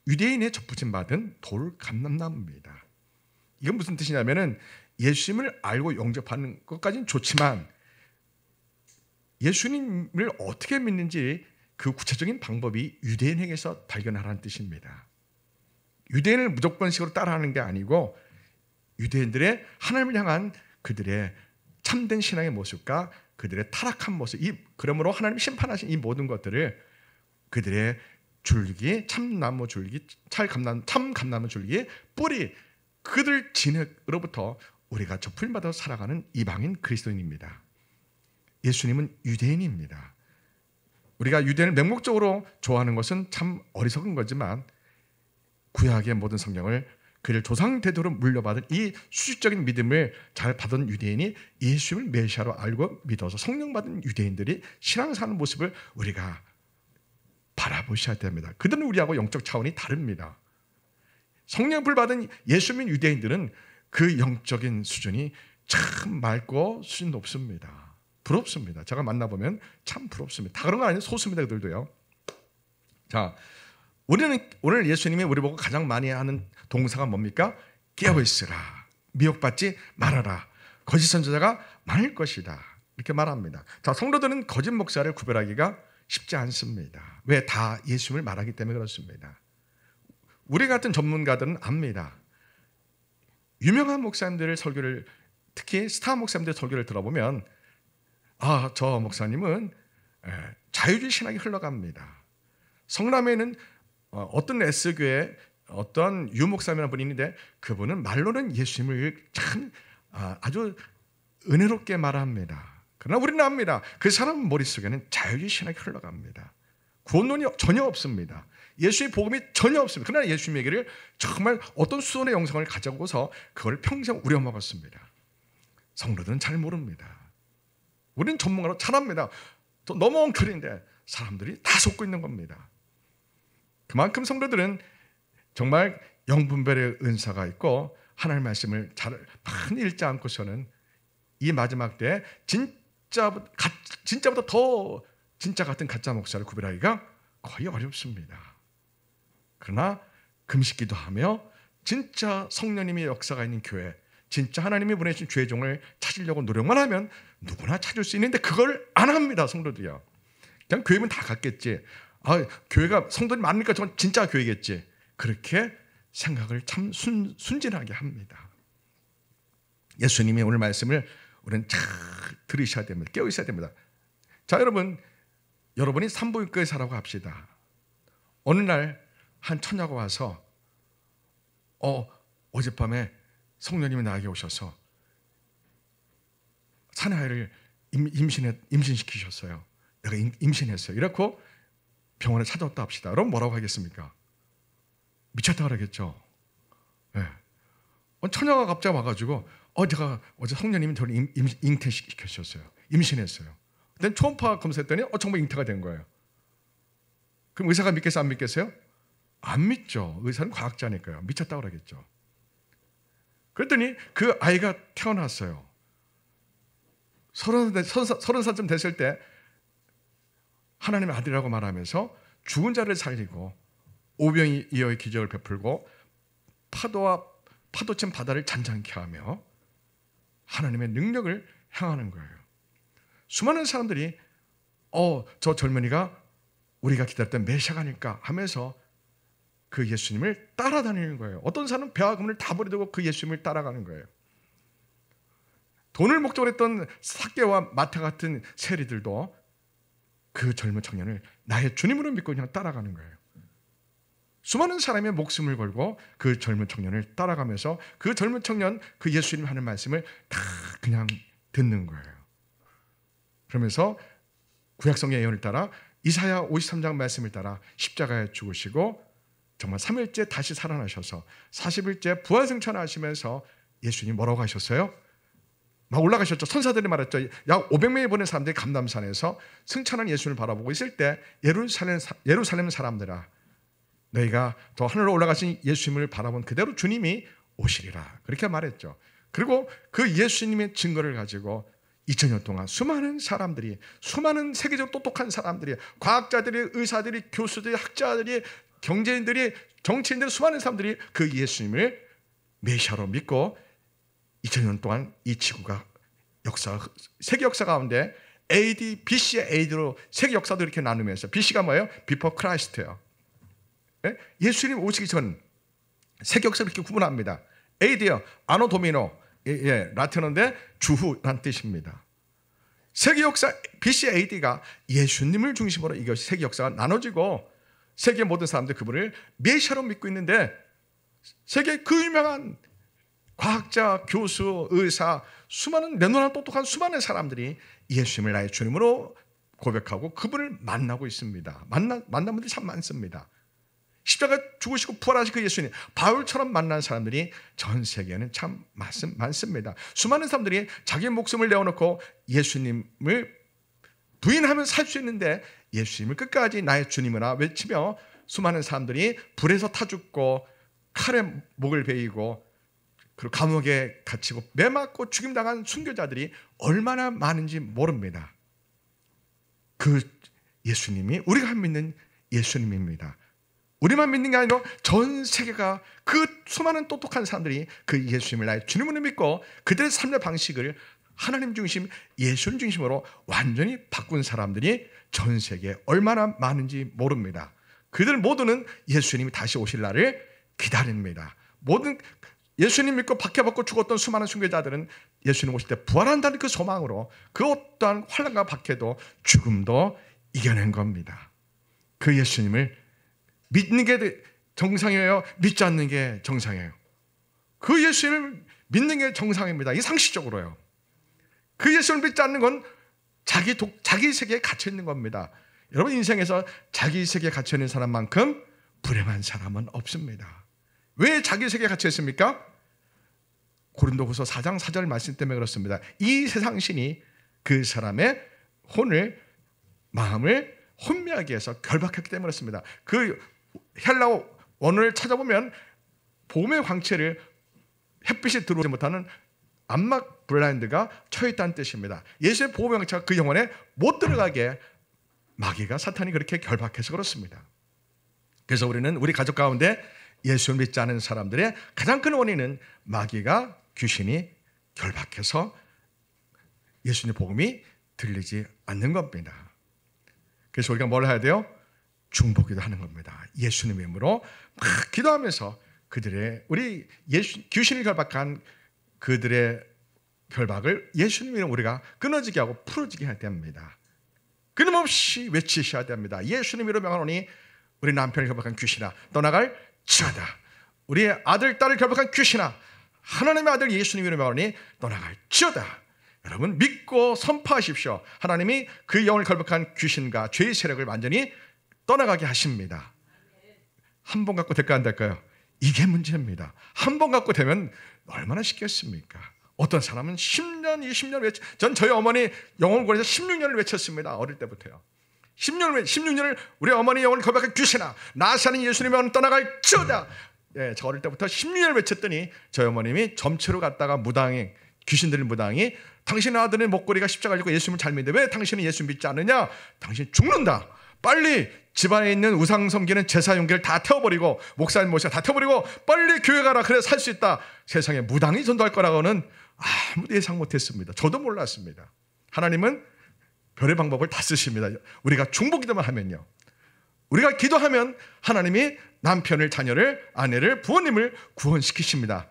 유대인의 접붙임 받은 돌 감람나무입니다. 이건 무슨 뜻이냐면은 예수님을 알고 영접하는 것까지는 좋지만 예수님을 어떻게 믿는지 그 구체적인 방법이 유대인에게서 발견하라는 뜻입니다. 유대인을 무조건식으로 따라하는 게 아니고 유대인들의 하나님을 향한 그들의 참된 신앙의 모습과 그들의 타락한 모습, 그러므로 하나님 심판하신 이 모든 것들을 그들의 줄기, 참나무 줄기, 참 감나무 줄기의 뿌리, 그들 진흙으로부터 우리가 접을 받아 살아가는 이방인 그리스도인입니다. 예수님은 유대인입니다. 우리가 유대인을 맹목적으로 좋아하는 것은 참 어리석은 거지만 구약의 모든 성경을 그를 조상 대대로 물려받은 이 수직적인 믿음을 잘 받은 유대인이 예수님을 메시아로 알고 믿어서 성령 받은 유대인들이 신앙 사는 모습을 우리가 바라보셔야 됩니다. 그들은 우리하고 영적 차원이 다릅니다. 성령을 받은 예수님 유대인들은 그 영적인 수준이 참 맑고 수준 높습니다. 부럽습니다. 제가 만나보면 참 부럽습니다. 다 그런 건 아니에요. 소수입니다. 그들도요. 자, 우리는 오늘 예수님이 우리 보고 가장 많이 하는 동사가 뭡니까? 깨어있으라, 미혹받지 말아라, 거짓 선지자가 많을 것이다, 이렇게 말합니다. 자, 성도들은 거짓 목사를 구별하기가 쉽지 않습니다. 왜? 다 예수님을 말하기 때문에 그렇습니다. 우리 같은 전문가들은 압니다. 유명한 목사님들의 설교를, 특히 스타 목사님들의 설교를 들어보면 저 목사님은 자유주의 신학이 흘러갑니다. 성남에는 어떤 S교회 어떤 유목사님이라는 분이 있는데 그분은 말로는 예수님을 참 아주 은혜롭게 말합니다. 그러나 우리는 압니다. 그 사람 머릿속에는 자유주의 신학이 흘러갑니다. 구원론이 전혀 없습니다. 예수의 복음이 전혀 없습니다. 그러나 예수님 얘기를 정말 어떤 수원의 영성을 가져오고서 그걸 평생 우려먹었습니다. 성도들은 잘 모릅니다. 우리는 전문가로 잘 압니다. 또 너무 엉터리인데 사람들이 다 속고 있는 겁니다. 그만큼 성도들은 정말 영분별의 은사가 있고 하나님의 말씀을 잘 많이 읽지 않고서는 이 마지막 때에 진짜보다 더 진짜 같은 가짜 목사를 구별하기가 거의 어렵습니다. 그러나 금식 기도하며 진짜 성령님의 역사가 있는 교회, 진짜 하나님이 보내신 주의 종을 찾으려고 노력만 하면 누구나 찾을 수 있는데 그걸 안 합니다. 성도들이요. 그냥 교회면 다 갔겠지. 교회가 성도들이 많으니까 저건 진짜 교회겠지. 그렇게 생각을 참 순진하게 합니다. 예수님이 오늘 말씀을 우리는 잘 들으셔야 됩니다. 깨어 있어야 됩니다. 자, 여러분이 산부인과에 사라고 합시다. 어느 날 한 처녀가 와서 어젯밤에 성령님이 나에게 오셔서 사내아이를 임신시키셨어요. 내가 임신했어요. 이렇고 병원에 찾아왔다 합시다. 그럼 뭐라고 하겠습니까? 미쳤다 그러겠죠. 네. 처녀가 갑자기 와가지고 제가 어제 성령님이 저를 잉태시키셨어요. 임신했어요. 그때 초음파 검사했더니 정말 잉태가 된 거예요. 그럼 의사가 믿겠어요? 안 믿겠어요? 안 믿죠. 의사는 과학자니까요. 미쳤다고 그러겠죠. 그랬더니 그 아이가 태어났어요. 30살쯤 됐을 때 하나님의 아들이라고 말하면서 죽은 자를 살리고 오병이어의 기적을 베풀고 파도친 바다를 잔잔케 하며 하나님의 능력을 행하는 거예요. 수많은 사람들이 저 젊은이가 우리가 기다렸던 메시아가 아닐까 하면서 그 예수님을 따라다니는 거예요. 어떤 사람은 배와 금을 다 버리고 그 예수님을 따라가는 거예요. 돈을 목적으로 했던 삭개와 마태 같은 세리들도 그 젊은 청년을 나의 주님으로 믿고 그냥 따라가는 거예요. 수많은 사람의 목숨을 걸고 그 젊은 청년을 따라가면서 그 젊은 청년 그 예수님 하는 말씀을 다 그냥 듣는 거예요. 그러면서 구약성의 예언을 따라 이사야 53장 말씀을 따라 십자가에 죽으시고 정말 3일째 다시 살아나셔서 40일째 부활승천하시면서 예수님 뭐라고 하셨어요? 막 올라가셨죠. 선사들이 말했죠. 약 500명이 보낸 사람들이 감람산에서 승천한 예수님을 바라보고 있을 때 예루살렘 사람들아 너희가 더 하늘로 올라가신 예수님을 바라본 그대로 주님이 오시리라 그렇게 말했죠. 그리고 그 예수님의 증거를 가지고 2000년 동안 수많은 사람들이 수많은 세계적으로 똑똑한 사람들이 과학자들이 의사들이 교수들이 학자들이 경제인들이 정치인들이 수많은 사람들이 그 예수님을 메시아로 믿고 2000년 동안 이 지구가 세계 역사 가운데 AD, BC, AD로 세계 역사도 이렇게 나누면서 BC가 뭐예요? Before Christ예요. 예수님 오시기 전 세계 역사를 이렇게 구분합니다. AD요, 아노 도미노, 라틴어인데 주후란 뜻입니다. 세계 역사 BC, AD가 예수님을 중심으로 이것이 세계 역사가 나눠지고 세계 모든 사람들이 그분을 메시아로 믿고 있는데 세계 그 유명한 과학자, 교수, 의사, 수많은 내놓은 똑똑한 수많은 사람들이 예수님을 나의 주님으로 고백하고 그분을 만나고 있습니다. 만난 분들이 참 많습니다. 십자가 죽으시고 부활하신 그 예수님, 바울처럼 만난 사람들이 전 세계에는 참 많습니다. 수많은 사람들이 자기 목숨을 내어놓고 예수님을 부인하면 살 수 있는데 예수님을 끝까지 나의 주님이라 외치며 수많은 사람들이 불에서 타 죽고 칼에 목을 베이고 그리고 감옥에 갇히고 매 맞고 죽임당한 순교자들이 얼마나 많은지 모릅니다. 그 예수님이 우리가 믿는 예수님입니다. 우리만 믿는 게 아니라 전 세계가 그 수많은 똑똑한 사람들이 그 예수님을 나의 주님으로 믿고 그들의 삶의 방식을 하나님 중심, 예수님 중심으로 완전히 바꾼 사람들이 전 세계에 얼마나 많은지 모릅니다. 그들 모두는 예수님이 다시 오실 날을 기다립니다. 모든 예수님 믿고 박해받고 죽었던 수많은 순교자들은 예수님 오실 때 부활한다는 그 소망으로 그 어떠한 환난과 박해도 죽음도 이겨낸 겁니다. 그 예수님을 믿는 게 정상이에요? 믿지 않는 게 정상이에요? 그 예수를 믿는 게 정상입니다. 이 상식적으로요. 그 예수를 믿지 않는 건 자기 세계에 갇혀 있는 겁니다. 여러분 인생에서 자기 세계에 갇혀 있는 사람만큼 불행한 사람은 없습니다. 왜 자기 세계에 갇혀 있습니까? 고린도후서 4장 4절 말씀 때문에 그렇습니다. 이 세상 신이 그 사람의 마음을 혼미하게 해서 결박했기 때문에 그렇습니다. 그 헬라어 원어를 찾아보면 봄의 광채를 햇빛이 들어오지 못하는 암막 블라인드가 처했다는 뜻입니다. 예수의 보호의 광채가 그 영혼에 못 들어가게 마귀가 사탄이 그렇게 결박해서 그렇습니다. 그래서 우리는 우리 가족 가운데 예수를 믿지 않은 사람들의 가장 큰 원인은 마귀가 귀신이 결박해서 예수님의 복음이 들리지 않는 겁니다. 그래서 우리가 뭘 해야 돼요? 중보기도 하는 겁니다. 예수님의 이름으로 막 기도하면서 귀신을 결박한 그들의 결박을 예수님의 이름으로 우리가 끊어지게 하고 풀어지게 해야 됩니다. 끊임없이 외치셔야 됩니다. 예수님으로 명하노니 우리 남편을 결박한 귀신아 떠나갈 지어다. 우리 아들 딸을 결박한 귀신아 하나님의 아들 예수님으로 명하노니 떠나갈 지어다. 여러분 믿고 선포하십시오. 하나님이 그 영을 결박한 귀신과 죄의 세력을 완전히 떠나가게 하십니다. 한 번 갖고 될까 안 될까요? 이게 문제입니다. 한 번 갖고 되면 얼마나 쉽겠습니까? 어떤 사람은 10년, 20년 전 저희 어머니 영혼권에서 16년을 외쳤습니다. 어릴 때부터요. 16년을 우리 어머니 영혼을 결박한 귀신아 나사는 예수님의 떠나갈 지어다. 예, 저 어릴 때부터 16년을 외쳤더니 저희 어머님이 점치러 갔다가 무당이 귀신 들린 무당이 당신 아들의 목걸이가 십자가를 지고 예수님을 잘 믿는데 왜 당신은 예수 믿지 않느냐? 당신 죽는다. 빨리 집안에 있는 우상 섬기는 제사 용기를 다 태워버리고 목사님 모시고 다 태워버리고 빨리 교회 가라. 그래 살 수 있다. 세상에 무당이 전도할 거라고는 아무도 예상 못했습니다. 저도 몰랐습니다. 하나님은 별의 방법을 다 쓰십니다. 우리가 중보기도만 하면요. 우리가 기도하면 하나님이 남편을, 자녀를, 아내를, 부모님을 구원시키십니다.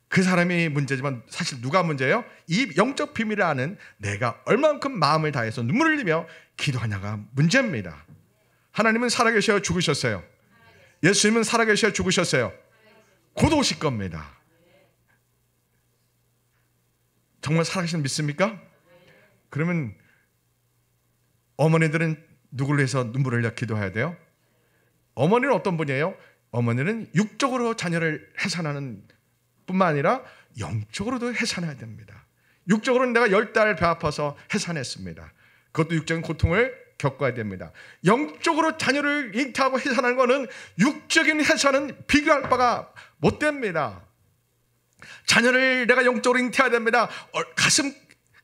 그 사람이 문제지만 사실 누가 문제예요? 이 영적 비밀을 아는 내가 얼만큼 마음을 다해서 눈물을 흘리며 기도하냐가 문제입니다. 하나님은 살아계셔 죽으셨어요. 예수님은 살아계셔 죽으셨어요. 곧 오실 겁니다. 정말 살아계신 믿습니까? 그러면 어머니들은 누구를 위해서 눈물을 흘려 기도해야 돼요? 어머니는 어떤 분이에요? 어머니는 육적으로 자녀를 해산하는 뿐만 아니라 영적으로도 해산해야 됩니다. 육적으로는 내가 10달 배 아파서 해산했습니다. 그것도 육적인 고통을 겪어야 됩니다. 영적으로 자녀를 잉태하고 해산하는 것은 육적인 해산은 비교할 바가 못 됩니다. 자녀를 내가 영적으로 잉태해야 됩니다. 가슴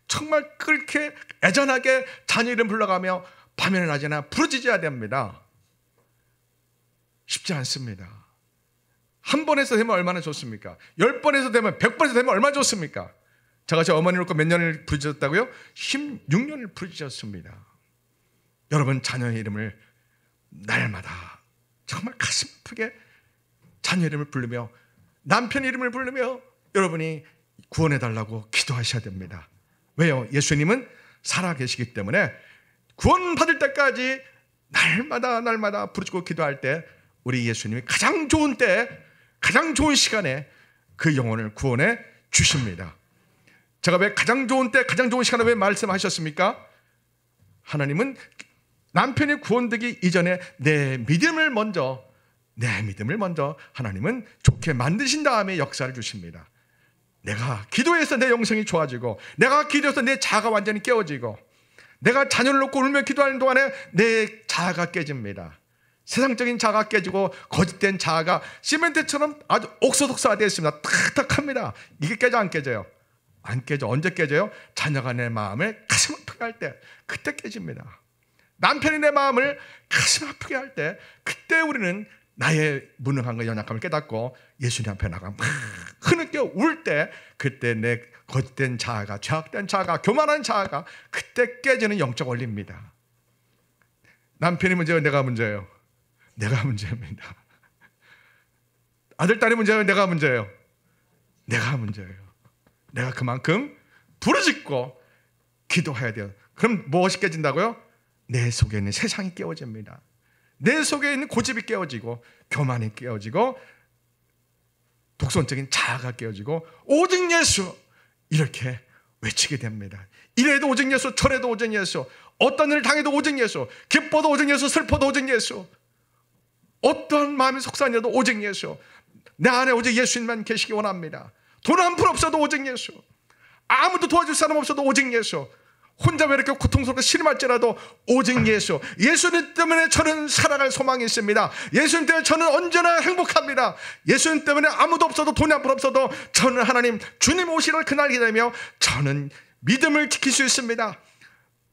정말 그렇게 애잔하게 자녀 이름 불러가며 밤이나 낮이나 부르짖어야 됩니다. 쉽지 않습니다. 한 번에서 되면 얼마나 좋습니까? 10번에서 되면 100번에서 되면 얼마나 좋습니까? 제가 제 어머니를 놓고 몇 년을 부르짖었다고요? 16년을 부르짖었습니다. 여러분 자녀의 이름을 날마다 정말 가슴 아프게 자녀 이름을 부르며 남편 이름을 부르며 여러분이 구원해달라고 기도하셔야 됩니다. 왜요? 예수님은 살아계시기 때문에 구원받을 때까지 날마다 부르짖고 기도할 때 우리 예수님이 가장 좋은 때 가장 좋은 시간에 그 영혼을 구원해 주십니다. 제가 왜 가장 좋은 때 가장 좋은 시간에 왜 말씀하셨습니까? 하나님은 남편이 구원되기 이전에 내 믿음을 먼저 하나님은 좋게 만드신 다음에 역사를 주십니다. 내가 기도해서 내 영성이 좋아지고 내가 기도해서 내 자아가 완전히 깨어지고 내가 자녀를 놓고 울며 기도하는 동안에 내 자아가 깨집니다. 세상적인 자아가 깨지고 거짓된 자아가 시멘트처럼 아주 옥소독사되어 있습니다. 탁탁합니다. 이게 깨져 안 깨져요? 안 깨져. 언제 깨져요? 자녀가 내 마음을 가슴 아프게 할 때 그때 깨집니다. 남편이 내 마음을 가슴 아프게 할 때 그때 우리는 나의 무능함과 연약함을 깨닫고 예수님 앞에 나가 막 흐느껴 울 때 그때 내 거짓된 자아가 죄악된 자아가 교만한 자아가 그때 깨지는 영적 원리입니다. 남편이 문제예요? 내가 문제예요? 내가 문제입니다. 아들 딸이 문제예요? 내가 문제예요? 내가 문제예요. 내가 그만큼 부르짖고 기도해야 돼요. 그럼 무엇이 깨진다고요? 내 속에 있는 세상이 깨어집니다. 내 속에 있는 고집이 깨어지고 교만이 깨어지고 독선적인 자아가 깨어지고 오직 예수 이렇게 외치게 됩니다. 이래도 오직 예수, 저래도 오직 예수, 어떤 일을 당해도 오직 예수, 기뻐도 오직 예수, 슬퍼도 오직 예수, 어떠한 마음이 속상해도 오직 예수, 내 안에 오직 예수님만 계시기 원합니다. 돈 한 푼 없어도 오직 예수, 아무도 도와줄 사람 없어도 오직 예수, 혼자 왜 이렇게 고통스럽게 신음할지라도 오직 예수, 예수님 때문에 저는 살아갈 소망이 있습니다. 예수님 때문에 저는 언제나 행복합니다. 예수님 때문에 아무도 없어도 돈이 한 푼 없어도 저는 하나님 주님 오시는 그날 기다리며 저는 믿음을 지킬 수 있습니다.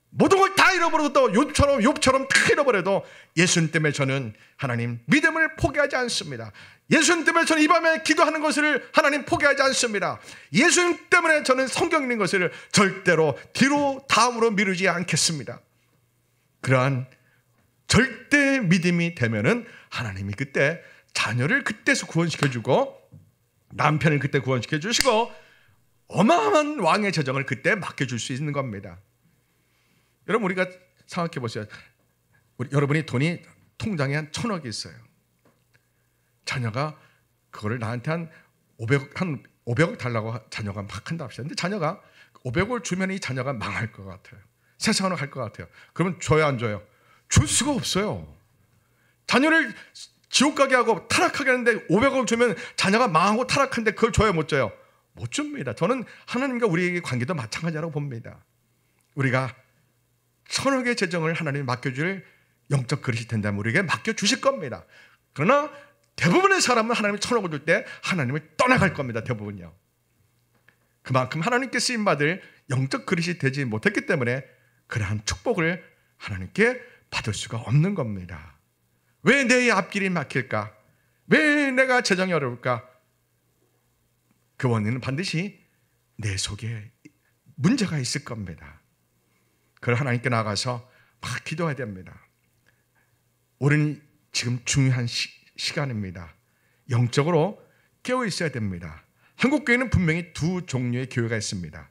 모든 걸 다 잃어버려도 욥처럼 다 잃어버려도 예수님 때문에 저는 하나님 믿음을 포기하지 않습니다. 예수님 때문에 저는 이 밤에 기도하는 것을 하나님 포기하지 않습니다. 예수님 때문에 저는 성경 읽는 것을 절대로 뒤로 다음으로 미루지 않겠습니다. 그러한 절대 믿음이 되면은 하나님이 그때 자녀를 그때서 구원시켜주고 남편을 그때 구원시켜주시고 어마어마한 왕의 재정을 그때 맡겨줄 수 있는 겁니다. 여러분 우리가 생각해 보세요. 여러분이 돈이 통장에 한 1,000억이 있어요. 자녀가 그거를 나한테 한 500억 달라고 자녀가 막 한다 합시다. 근데 자녀가 500억을 주면 이 자녀가 망할 것 같아요. 세상으로 갈 것 같아요. 그러면 줘요 안 줘요? 줄 수가 없어요. 자녀를 지옥 가게 하고 타락하게 하는데 500억을 주면 자녀가 망하고 타락하는데 그걸 줘요 못 줘요? 못 줍니다. 저는 하나님과 우리에게 관계도 마찬가지라고 봅니다. 우리가 1,000억의 재정을 하나님이 맡겨줄 영적 그릇이 된다면 우리에게 맡겨주실 겁니다. 그러나 대부분의 사람은 하나님이 1,000억을 줄 때 하나님을 떠나갈 겁니다. 대부분요. 그만큼 하나님께 쓰임받을 영적 그릇이 되지 못했기 때문에 그러한 축복을 하나님께 받을 수가 없는 겁니다. 왜 내 앞길이 막힐까? 왜 내가 재정이 어려울까? 그 원인은 반드시 내 속에 문제가 있을 겁니다. 그걸 하나님께 나가서 막 기도해야 됩니다. 우리는 지금 중요한 시간입니다. 영적으로 깨어 있어야 됩니다. 한국교회는 분명히 두 종류의 교회가 있습니다.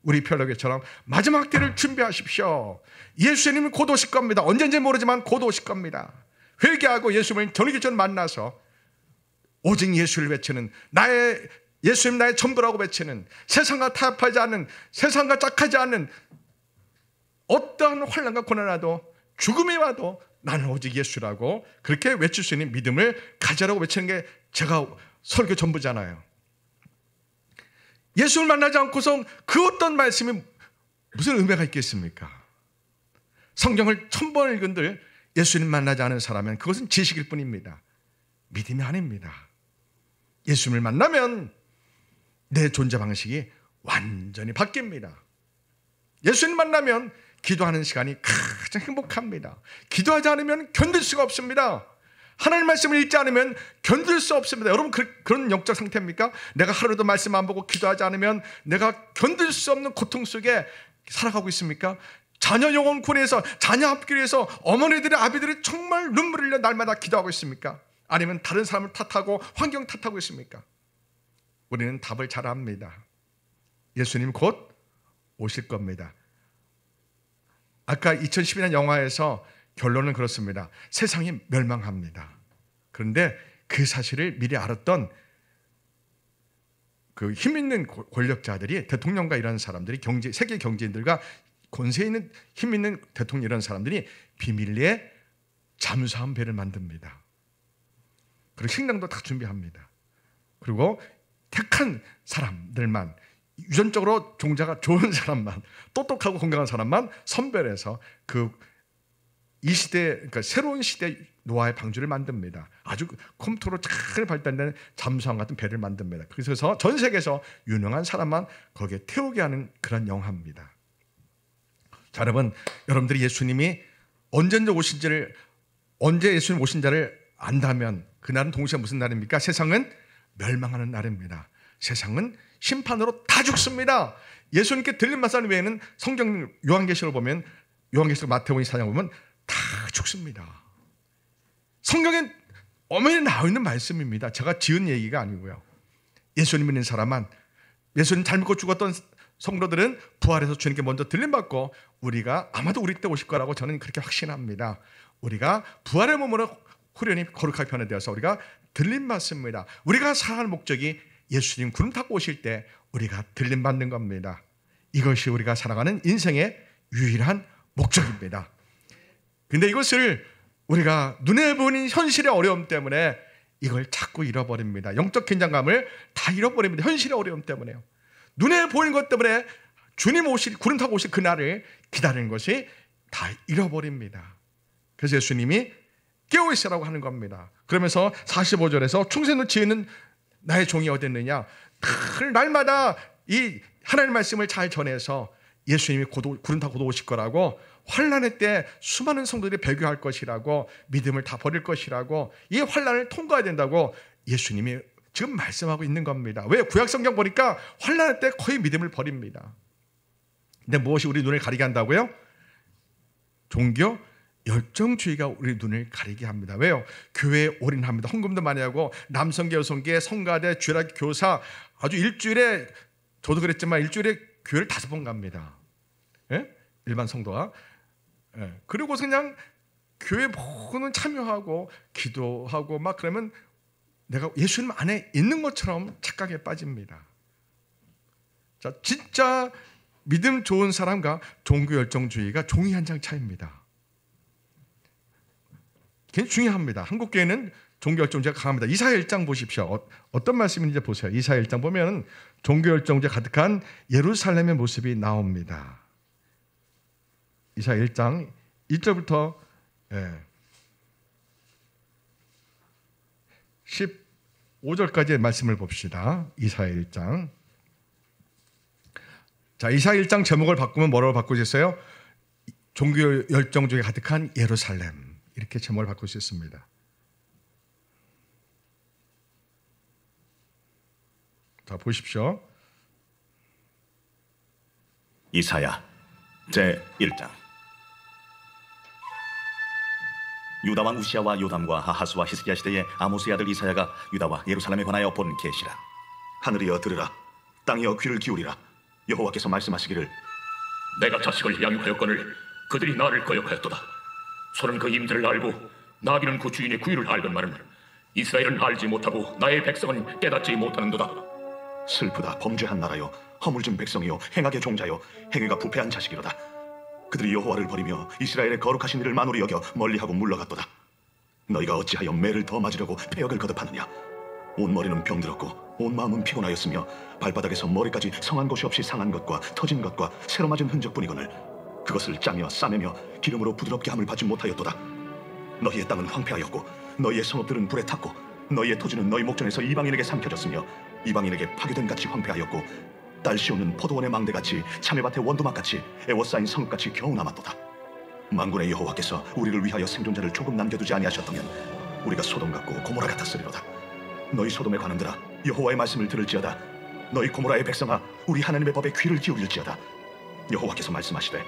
우리 편로교처럼 마지막 때를 준비하십시오. 예수님은 곧 오실 겁니다. 언제인지 모르지만 곧 오실 겁니다. 회개하고 예수님을 전이교처럼 만나서 오직 예수를 외치는 예수님 나의 전부라고 외치는 세상과 타협하지 않는 세상과 짝하지 않는 어떠한 환난과 고난이 와도 죽음이 와도 나는 오직 예수라고 그렇게 외칠 수 있는 믿음을 가져라고 외치는 게 제가 설교 전부잖아요. 예수를 만나지 않고서 그 어떤 말씀이 무슨 의미가 있겠습니까? 성경을 1000번 읽은들 예수님 만나지 않은 사람은 그것은 지식일 뿐입니다. 믿음이 아닙니다. 예수님을 만나면 내 존재 방식이 완전히 바뀝니다. 예수님 만나면 기도하는 시간이 가장 행복합니다. 기도하지 않으면 견딜 수가 없습니다. 하나님 말씀을 읽지 않으면 견딜 수 없습니다. 여러분 그런 영적 상태입니까? 내가 하루도 말씀 안 보고 기도하지 않으면 내가 견딜 수 없는 고통 속에 살아가고 있습니까? 자녀 영혼 구원에서 자녀 앞길 위해서 어머니들이 아비들이 정말 눈물을 흘려 날마다 기도하고 있습니까? 아니면 다른 사람을 탓하고 환경 탓하고 있습니까? 우리는 답을 잘 압니다. 예수님 곧 오실 겁니다. 아까 2012년 영화에서 결론은 그렇습니다. 세상이 멸망합니다. 그런데 그 사실을 미리 알았던 그 힘 있는 권력자들이 대통령과 이런 사람들이 세계 경제인들과 권세 있는 힘 있는 대통령 이런 사람들이 비밀리에 잠수함 배를 만듭니다. 그리고 식량도 다 준비합니다. 그리고 택한 사람들만 유전적으로 종자가 좋은 사람만 똑똑하고 건강한 사람만 선별해서 이 시대 그러니까 새로운 시대 노아의 방주를 만듭니다. 아주 컴퓨터로 잘 발달된 잠수함 같은 배를 만듭니다. 그래서 전 세계에서 유능한 사람만 거기에 태우게 하는 그런 영화입니다. 자, 여러분들이 예수님이 언제 예수님 오신 자를 안다면 그날은 동시에 무슨 날입니까? 세상은 멸망하는 날입니다. 세상은 심판으로 다 죽습니다. 예수님께 들린 말씀 외에는 성경 요한계시록을 보면 요한계시록 마태복음 4장 보면 다 죽습니다. 성경에 엄연히 나와 있는 말씀입니다. 제가 지은 얘기가 아니고요. 예수님 믿는 사람만 예수님 잘 믿고 죽었던 성도들은 부활해서 주님께 먼저 들림받고 우리가 아마도 우리 때 오실 거라고 저는 그렇게 확신합니다. 우리가 부활의 몸으로 후련히 거룩하게 변화되어서 우리가 들림받습니다. 우리가 살아가는 목적이 예수님 구름 타고 오실 때 우리가 들림받는 겁니다. 이것이 우리가 살아가는 인생의 유일한 목적입니다. 근데 이것을 우리가 눈에 보이는 현실의 어려움 때문에 이걸 자꾸 잃어버립니다. 영적 긴장감을 다 잃어버립니다. 현실의 어려움 때문에요. 눈에 보이는 것 때문에 주님 오실, 구름 타고 오실 그날을 기다리는 것이 다 잃어버립니다. 그래서 예수님이 깨어있으라고 하는 겁니다. 그러면서 45절에서 충성을 지으는 나의 종이 어딨느냐. 늘 날마다 이 하나님의 말씀을 잘 전해서 예수님이 구름 타고 오실 거라고, 환난의 때 수많은 성도들이 배교할 것이라고, 믿음을 다 버릴 것이라고, 이 환난을 통과해야 된다고 예수님이 지금 말씀하고 있는 겁니다. 왜? 구약성경 보니까 환난의 때 거의 믿음을 버립니다. 근데 무엇이 우리 눈을 가리게 한다고요? 종교 열정주의가 우리 눈을 가리게 합니다. 왜요? 교회에 올인합니다. 헌금도 많이 하고, 남성계, 여성계, 성가대, 주일학 교사, 아주 일주일에, 저도 그랬지만 일주일에 교회를 5번 갑니다. 예? 일반 성도가. 예. 그리고 그냥 교회 모든 참여하고 기도하고 막 그러면 내가 예수님 안에 있는 것처럼 착각에 빠집니다. 자, 진짜 믿음 좋은 사람과 종교 열정주의가 종이 한 장 차이입니다. 굉장히 중요합니다. 한국 교회는 종교 열정주의가 강합니다. 이사야 1장 보십시오. 어떤 말씀인지 보세요. 이사야 1장 보면 종교 열정주의 가득한 예루살렘의 모습이 나옵니다. 이사야 1장 1절부터 15절까지의 말씀을 봅시다. 이사야 1장. 자, 이사야 1장 제목을 바꾸면 뭐라고 바꾸셨어요? 종교 열정주의 가득한 예루살렘. 이렇게 제목을 바꿀 수 있습니다. 자, 보십시오. 이사야 제1장. 유다 왕 우시야와 요담과 아하스와 히스기야 시대에 아모스의 아들 이사야가 유다와 예루살렘에 관하여 본 계시라. 하늘이여 들으라, 땅이여 귀를 기울이라. 여호와께서 말씀하시기를, 내가 자식을 양육하였거늘 그들이 나를 거역하였도다. 소는 그 임들을 알고 나귀는 그 주인의 구유를 알건만은 이스라엘은 알지 못하고 나의 백성은 깨닫지 못하는도다. 슬프다, 범죄한 나라여, 허물진 백성이여, 행악의 종자여, 행위가 부패한 자식이로다. 그들이 여호와를 버리며 이스라엘의 거룩하신 이를 만으로 여겨 멀리하고 물러갔도다. 너희가 어찌하여 매를 더 맞으려고 패역을 거듭하느냐. 온 머리는 병들었고 온 마음은 피곤하였으며 발바닥에서 머리까지 성한 곳이 없이 상한 것과 터진 것과 새로 맞은 흔적뿐이거늘 그것을 짜며 싸매며 기름으로 부드럽게 함을 받지 못하였도다. 너희의 땅은 황폐하였고 너희의 성읍들은 불에 탔고 너희의 토지는 너희 목전에서 이방인에게 삼켜졌으며 이방인에게 파괴된 같이 황폐하였고 딸 시온은 포도원의 망대같이 참외밭의 원두막같이 애워싸인 성읍같이 겨우 남았도다. 만군의 여호와께서 우리를 위하여 생존자를 조금 남겨두지 아니하셨다면 우리가 소돔 같고 고모라 같았으리로다. 너희 소돔의 관원들아, 여호와의 말씀을 들을지어다. 너희 고모라의 백성아, 우리 하나님의 법에 귀를 기울일지어다. 여호와께서 말씀하시되,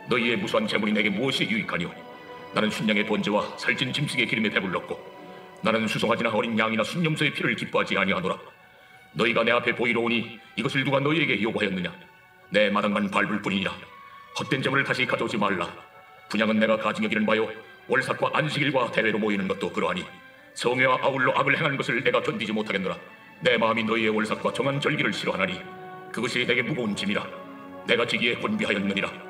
너희의 무수한 재물이 내게 무엇이 유익하뇨? 나는 순양의 번제와 살찐 짐승의 기름에 배불렀고 나는 수송아지나 어린 양이나 순념소의 피를 기뻐하지 아니하노라. 너희가 내 앞에 보이러 오니 이것을 누가 너희에게 요구하였느냐? 내 마당만 밟을 뿐이니라. 헛된 재물을 다시 가져오지 말라. 분양은 내가 가증 여기는 바요, 월삭과 안식일과 대회로 모이는 것도 그러하니 성회와 아울러 악을 행하는 것을 내가 견디지 못하겠노라. 내 마음이 너희의 월삭과 정한 절기를 싫어하나니 그것이 내게 무거운 짐이라. 내가 지기에 권비하였느니라.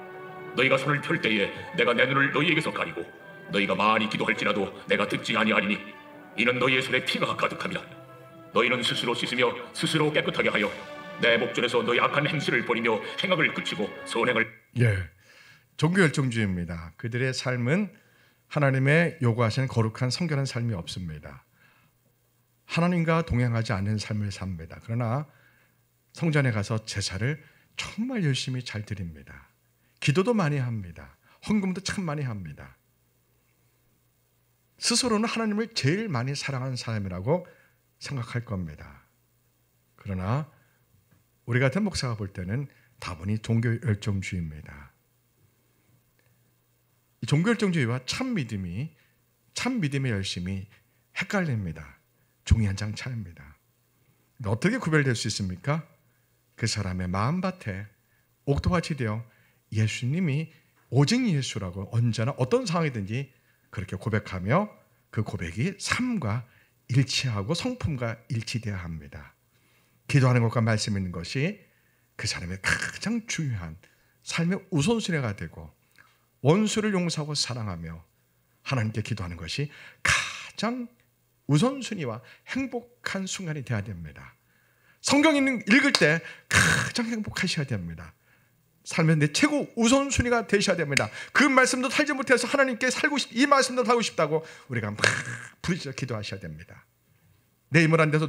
너희가 손을 펼 때에 내가 내 눈을 너희에게서 가리고 너희가 많이 기도할지라도 내가 듣지 아니하리니 이는 너희의 손에 피가 가득함이라. 너희는 스스로 씻으며 스스로 깨끗하게 하여 내 목전에서 너희 악한 행실을 버리며 행악을 그치고 선행을. 종교 열정주의입니다. 그들의 삶은 하나님의 요구하시는 거룩한 성결한 삶이 없습니다. 하나님과 동행하지 않는 삶을 삽니다. 그러나 성전에 가서 제사를 정말 열심히 잘 드립니다. 기도도 많이 합니다. 헌금도 참 많이 합니다. 스스로는 하나님을 제일 많이 사랑하는 사람이라고 생각할 겁니다. 그러나 우리 같은 목사가 볼 때는 다분히 종교 열정주의입니다. 이 종교 열정주의와 참 믿음의 열심이 헷갈립니다. 종이 한 장 차이입니다. 어떻게 구별될 수 있습니까? 그 사람의 마음밭에 옥토밭이 되어 예수님이 오직 예수라고 언제나 어떤 상황이든지 그렇게 고백하며 그 고백이 삶과 일치하고 성품과 일치되어야 합니다. 기도하는 것과 말씀 있는 것이 그 사람의 가장 중요한 삶의 우선순위가 되고 원수를 용서하고 사랑하며 하나님께 기도하는 것이 가장 우선순위와 행복한 순간이 되어야 됩니다. 성경 읽을 때 가장 행복하셔야 됩니다. 삶의 내 최고 우선순위가 되셔야 됩니다. 그 말씀도 살지 못해서 하나님께 이 말씀도 살고 싶다고 우리가 막 부르짖어 기도하셔야 됩니다. 내 힘을 안 돼서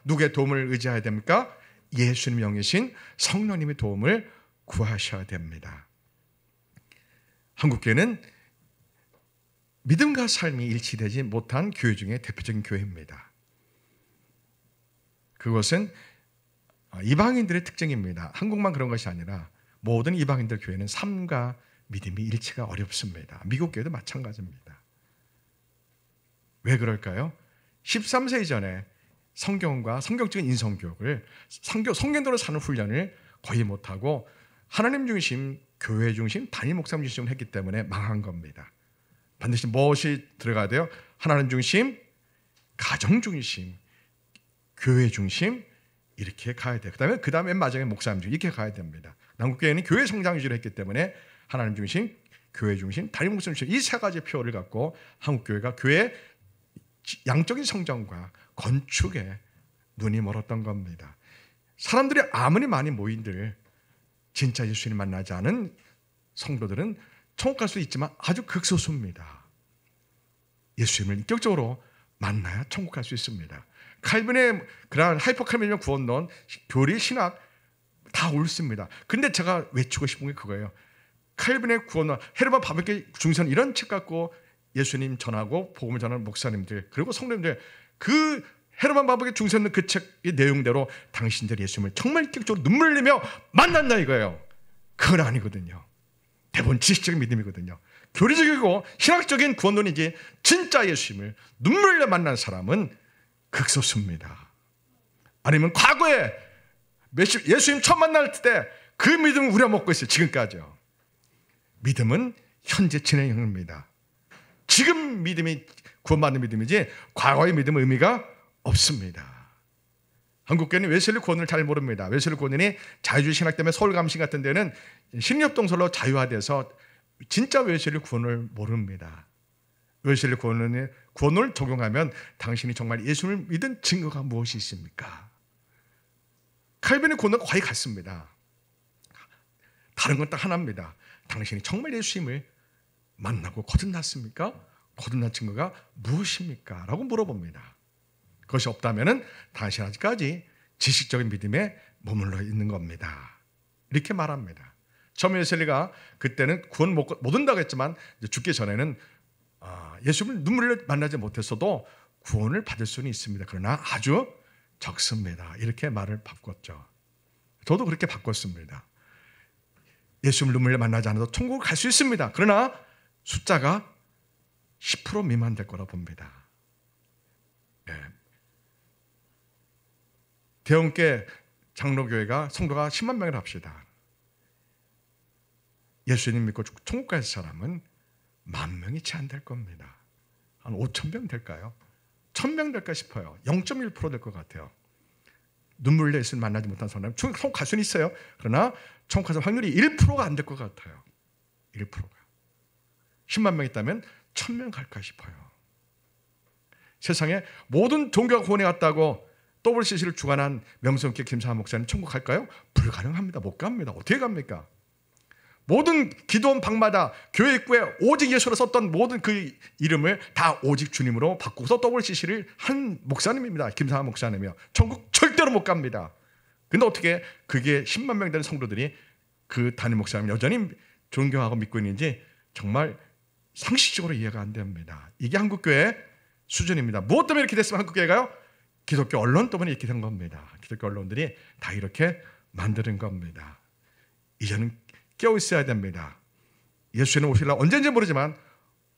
누구의 도움을 의지해야 됩니까? 예수님 영이신 성령님의 도움을 구하셔야 됩니다. 한국교회는 믿음과 삶이 일치되지 못한 교회 중에 대표적인 교회입니다. 그것은 이방인들의 특징입니다. 한국만 그런 것이 아니라 모든 이방인들 교회는 삶과 믿음이 일치가 어렵습니다. 미국 교회도 마찬가지입니다. 왜 그럴까요? 13세 이전에 성경과 성경적인 인성교육을 성경대로 사는 훈련을 거의 못하고 하나님 중심, 교회 중심, 단임 목사님 중심으로 했기 때문에 망한 겁니다. 반드시 무엇이 들어가야 돼요? 하나님 중심, 가정 중심, 교회 중심 이렇게 가야 돼요. 그 다음에 마지막에 목사님 중심 이렇게 가야 됩니다. 한국교회는 교회 성장 위주로 했기 때문에 하나님 중심, 교회 중심, 단임 목사님 중심 이 세 가지 표를 갖고 한국교회가 교회 양적인 성장과 건축에 눈이 멀었던 겁니다. 사람들이 아무리 많이 모인들 진짜 예수님 만나지 않은 성도들은 천국 갈 수 있지만 아주 극소수입니다. 예수님을 인격적으로 만나야 천국 갈 수 있습니다. 칼빈의 그러한 하이퍼칼빈의 구원론, 교리, 신학 다 옳습니다. 근데 제가 외치고 싶은 게 그거예요. 칼빈의 구원론, 헤르만 바베케 중선 이런 책 갖고 예수님 전하고 복음을 전하는 목사님들 그리고 성도님들 그 헤르만 바베케 중선 그 책의 내용대로 당신들이 예수님을 정말 인격적으로 눈물 흘리며 만난다 이거예요. 그건 아니거든요. 대부분 지식적인 믿음이거든요. 교리적이고 신학적인 구원론이지 진짜 예수님을 눈물 흘려 만난 사람은 극소수입니다. 아니면 과거에 예수님 처음 만날 때 그 믿음을 우려먹고 있어요. 지금까지요. 믿음은 현재 진행형입니다. 지금 믿음이 구원받는 믿음이지 과거의 믿음은 의미가 없습니다. 한국교회는 웨슬리 구원을 잘 모릅니다. 웨슬리 구원이 자유주의 신학 때문에 서울감신 같은 데는 신협동설로 자유화돼서 진짜 웨슬리 구원을 모릅니다. 웨슬리 구원을 적용하면 당신이 정말 예수를 믿은 증거가 무엇이 있습니까? 칼빈의 구원은 거의 같습니다. 다른 건 딱 하나입니다. 당신이 정말 예수님을 만나고 거듭났습니까? 거듭난 증거가 무엇입니까? 라고 물어봅니다. 그것이 없다면 당신 아직까지 지식적인 믿음에 머물러 있는 겁니다. 이렇게 말합니다. 처음에 웨슬리가 그때는 구원 못 얻는다고 했지만 죽기 전에는 예수님을 눈물을 만나지 못했어도 구원을 받을 수는 있습니다. 그러나 아주 적습니다. 이렇게 말을 바꿨죠. 저도 그렇게 바꿨습니다. 예수님을 눈물을 만나지 않아도 천국을 갈 수 있습니다. 그러나 숫자가 10% 미만 될 거라 봅니다. 예. 대형교 장로교회가 성도가 10만 명을 합시다. 예수님 믿고 천국 갈 사람은 10,000명이 채 안 될 겁니다. 한 5,000명 될까요? 1,000명 될까 싶어요. 0.1% 될 것 같아요. 눈물 흘려 예수님 만나지 못한 사람은 천국 갈 수는 있어요. 그러나 천국 가서 확률이 1%가 안 될 것 같아요. 1%가. 10만 명 있다면 1,000명 갈까 싶어요. 세상에 모든 종교가 구원해 갔다고 WCC를 주관한 명성교 김사한 목사님 천국 갈까요? 불가능합니다. 못 갑니다. 어떻게 갑니까? 모든 기도원 방마다 교회 입구에 오직 예수로 썼던 모든 그 이름을 다 오직 주님으로 바꾸고서 WCC를 한 목사님입니다. 김사한 목사님이요. 천국 절대로 못 갑니다. 근데 어떻게 그게 10만 명 되는 성도들이 그 담임 목사님 여전히 존경하고 믿고 있는지 정말 상식적으로 이해가 안 됩니다. 이게 한국교회 수준입니다. 무엇 때문에 이렇게 됐으면 한국교회가요? 기독교 언론 때문에 이렇게 된 겁니다. 기독교 언론들이 다 이렇게 만드는 겁니다. 이제는 깨어 있어야 됩니다. 예수님 오실라 언제인지 모르지만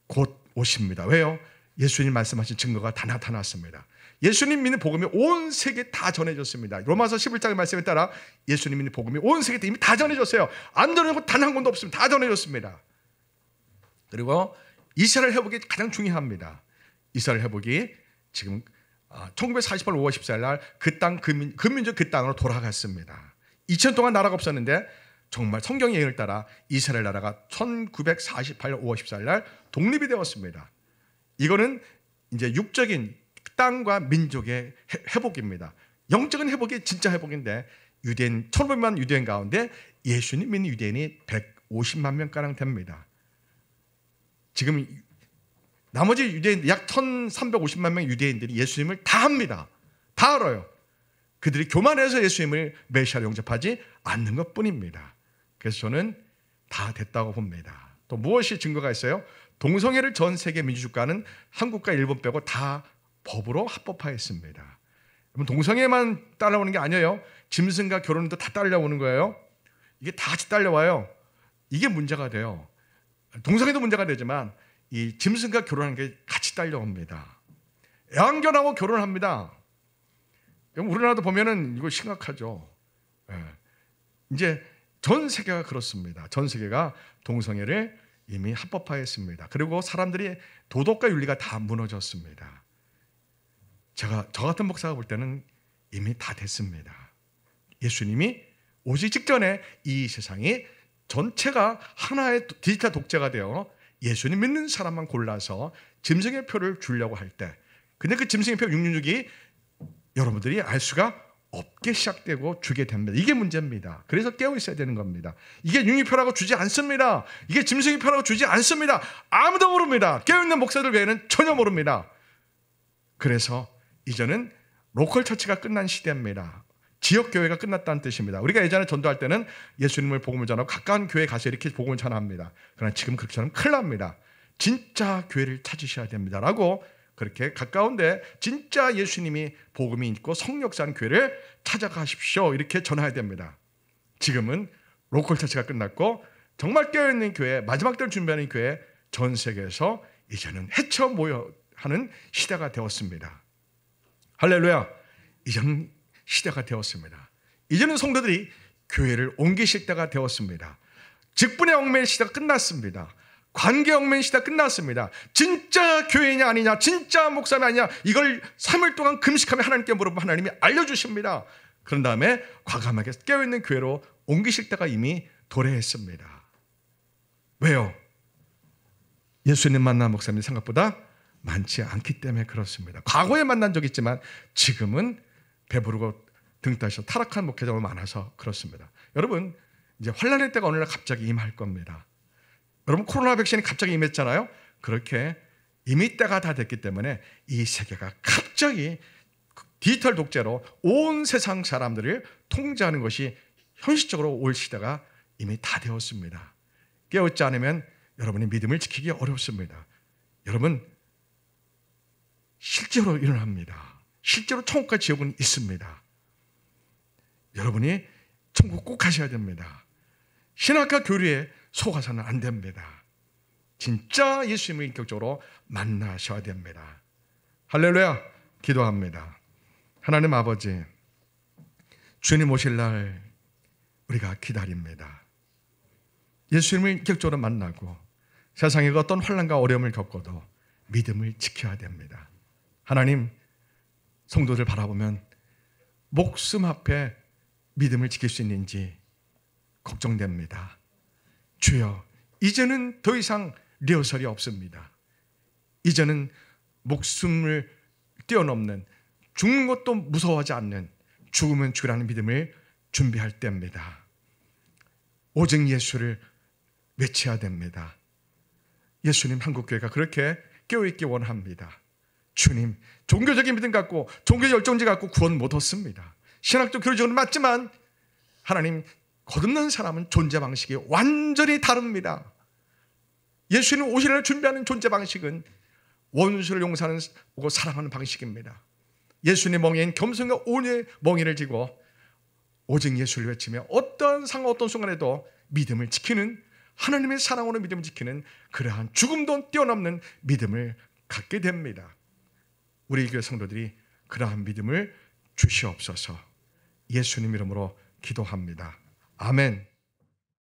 곧 오십니다. 왜요? 예수님 말씀하신 증거가 다 나타났습니다. 예수님 믿는 복음이 온 세계에 다 전해졌습니다. 로마서 11장의 말씀에 따라 예수님 믿는 복음이 온 세계에 이미 다 전해졌어요. 안 전해진 단 한 군데 없습니다. 다 전해졌습니다. 그리고 이스라엘 회복이 가장 중요합니다. 이스라엘 회복이 지금 1948년 5월 14일 날 그 땅, 그 민족 그 땅으로 돌아갔습니다. 2000년 동안 나라가 없었는데 정말 성경의 예언을 따라 이스라엘 나라가 1948년 5월 14일 날 독립이 되었습니다. 이거는 이제 육적인 땅과 민족의 회복입니다. 영적인 회복이 진짜 회복인데 유대인 1,500만 유대인 가운데 예수님 믿는 유대인이 150만 명가량 됩니다. 지금 나머지 유대인 약 1,350만 명 유대인들이 예수님을 다 합니다. 다 알아요. 그들이 교만해서 예수님을 메시아로 영접하지 않는 것뿐입니다. 그래서 저는 다 됐다고 봅니다. 또 무엇이 증거가 있어요? 동성애를 전 세계 민주주의국가는 한국과 일본 빼고 다 법으로 합법화했습니다. 동성애만 따라오는 게 아니에요. 짐승과 결혼도 다 따라오는 거예요. 이게 다 같이 딸려와요. 이게 문제가 돼요. 동성애도 문제가 되지만 이 짐승과 결혼하는 게 같이 딸려옵니다. 애완견하고 결혼합니다. 우리나라도 보면은 이거 심각하죠. 이제 전 세계가 그렇습니다. 전 세계가 동성애를 이미 합법화했습니다. 그리고 사람들이 도덕과 윤리가 다 무너졌습니다. 저 같은 목사가 볼 때는 이미 다 됐습니다. 예수님이 오시기 직전에 이 세상이 전체가 하나의 디지털 독재가 되어 예수님 믿는 사람만 골라서 짐승의 표를 주려고 할 때, 근데 그 짐승의 표 666이 여러분들이 알 수가 없게 시작되고 주게 됩니다. 이게 문제입니다. 그래서 깨어 있어야 되는 겁니다. 이게 666표라고 주지 않습니다. 이게 짐승의 표라고 주지 않습니다. 아무도 모릅니다. 깨어있는 목사들 외에는 전혀 모릅니다. 그래서 이제는 로컬 처치가 끝난 시대입니다. 지역교회가 끝났다는 뜻입니다. 우리가 예전에 전도할 때는 예수님을 복음을 전하고 가까운 교회에 가서 이렇게 복음을 전합니다. 그러나 지금 그렇게 하면 큰일 납니다. 진짜 교회를 찾으셔야 됩니다. 라고 그렇게 가까운데 진짜 예수님이 복음이 있고 성역사하는 교회를 찾아가십시오. 이렇게 전해야 됩니다. 지금은 로컬 처치가 끝났고 정말 깨어있는 교회, 마지막 때를 준비하는 교회 전 세계에서 이제는 헤쳐 모여 하는 시대가 되었습니다. 할렐루야. 이제는 시대가 되었습니다. 이제는 성도들이 교회를 옮기실 때가 되었습니다. 직분의 얽매일 시대가 끝났습니다. 관계 얽매일 시대가 끝났습니다. 진짜 교회냐 아니냐, 진짜 목사님 아니냐, 이걸 3일 동안 금식하며 하나님께 물어보면 하나님이 알려주십니다. 그런 다음에 과감하게 깨어있는 교회로 옮기실 때가 이미 도래했습니다. 왜요? 예수님 만난 목사님이 생각보다 많지 않기 때문에 그렇습니다. 과거에 만난 적이 있지만 지금은 배부르고 등 따셔 타락한 목회자가 많아서 그렇습니다. 여러분, 이제 환란의 때가 어느 날 갑자기 임할 겁니다. 여러분, 코로나 백신이 갑자기 임했잖아요. 그렇게 이미 때가 다 됐기 때문에 이 세계가 갑자기 디지털 독재로 온 세상 사람들을 통제하는 것이 현실적으로 올 시대가 이미 다 되었습니다. 깨어있지 않으면 여러분이 믿음을 지키기 어렵습니다. 여러분, 실제로 일어납니다. 실제로 천국과 지옥은 있습니다. 여러분이 천국 꼭 가셔야 됩니다. 신학과 교리에 속아서는 안 됩니다. 진짜 예수님을 인격적으로 만나셔야 됩니다. 할렐루야. 기도합니다. 하나님 아버지, 주님 오실 날 우리가 기다립니다. 예수님을 인격적으로 만나고 세상에 어떤 환난과 어려움을 겪어도 믿음을 지켜야 됩니다. 하나님, 성도들 바라보면 목숨 앞에 믿음을 지킬 수 있는지 걱정됩니다. 주여, 이제는 더 이상 리허설이 없습니다. 이제는 목숨을 뛰어넘는, 죽는 것도 무서워하지 않는, 죽으면 죽으라는 믿음을 준비할 때입니다. 오직 예수를 외쳐야 됩니다. 예수님, 한국교회가 그렇게 깨어있기 원합니다. 주님, 종교적인 믿음 갖고 종교적 열정지 갖고 구원 못 얻습니다. 신학적 교리적으로는 맞지만 하나님, 거듭난 사람은 존재 방식이 완전히 다릅니다. 예수님 오시를 준비하는 존재 방식은 원수를 용서하는 고 사랑하는 방식입니다. 예수님 멍에인 겸손과 온유의 멍에를 지고 오직 예수를 외치며 어떤 상황 어떤 순간에도 믿음을 지키는, 하나님의 사랑으로 믿음을 지키는 그러한 죽음도 뛰어넘는 믿음을 갖게 됩니다. 우리 교회 성도들이 그러한 믿음을 주시옵소서. 예수님 이름으로 기도합니다. 아멘.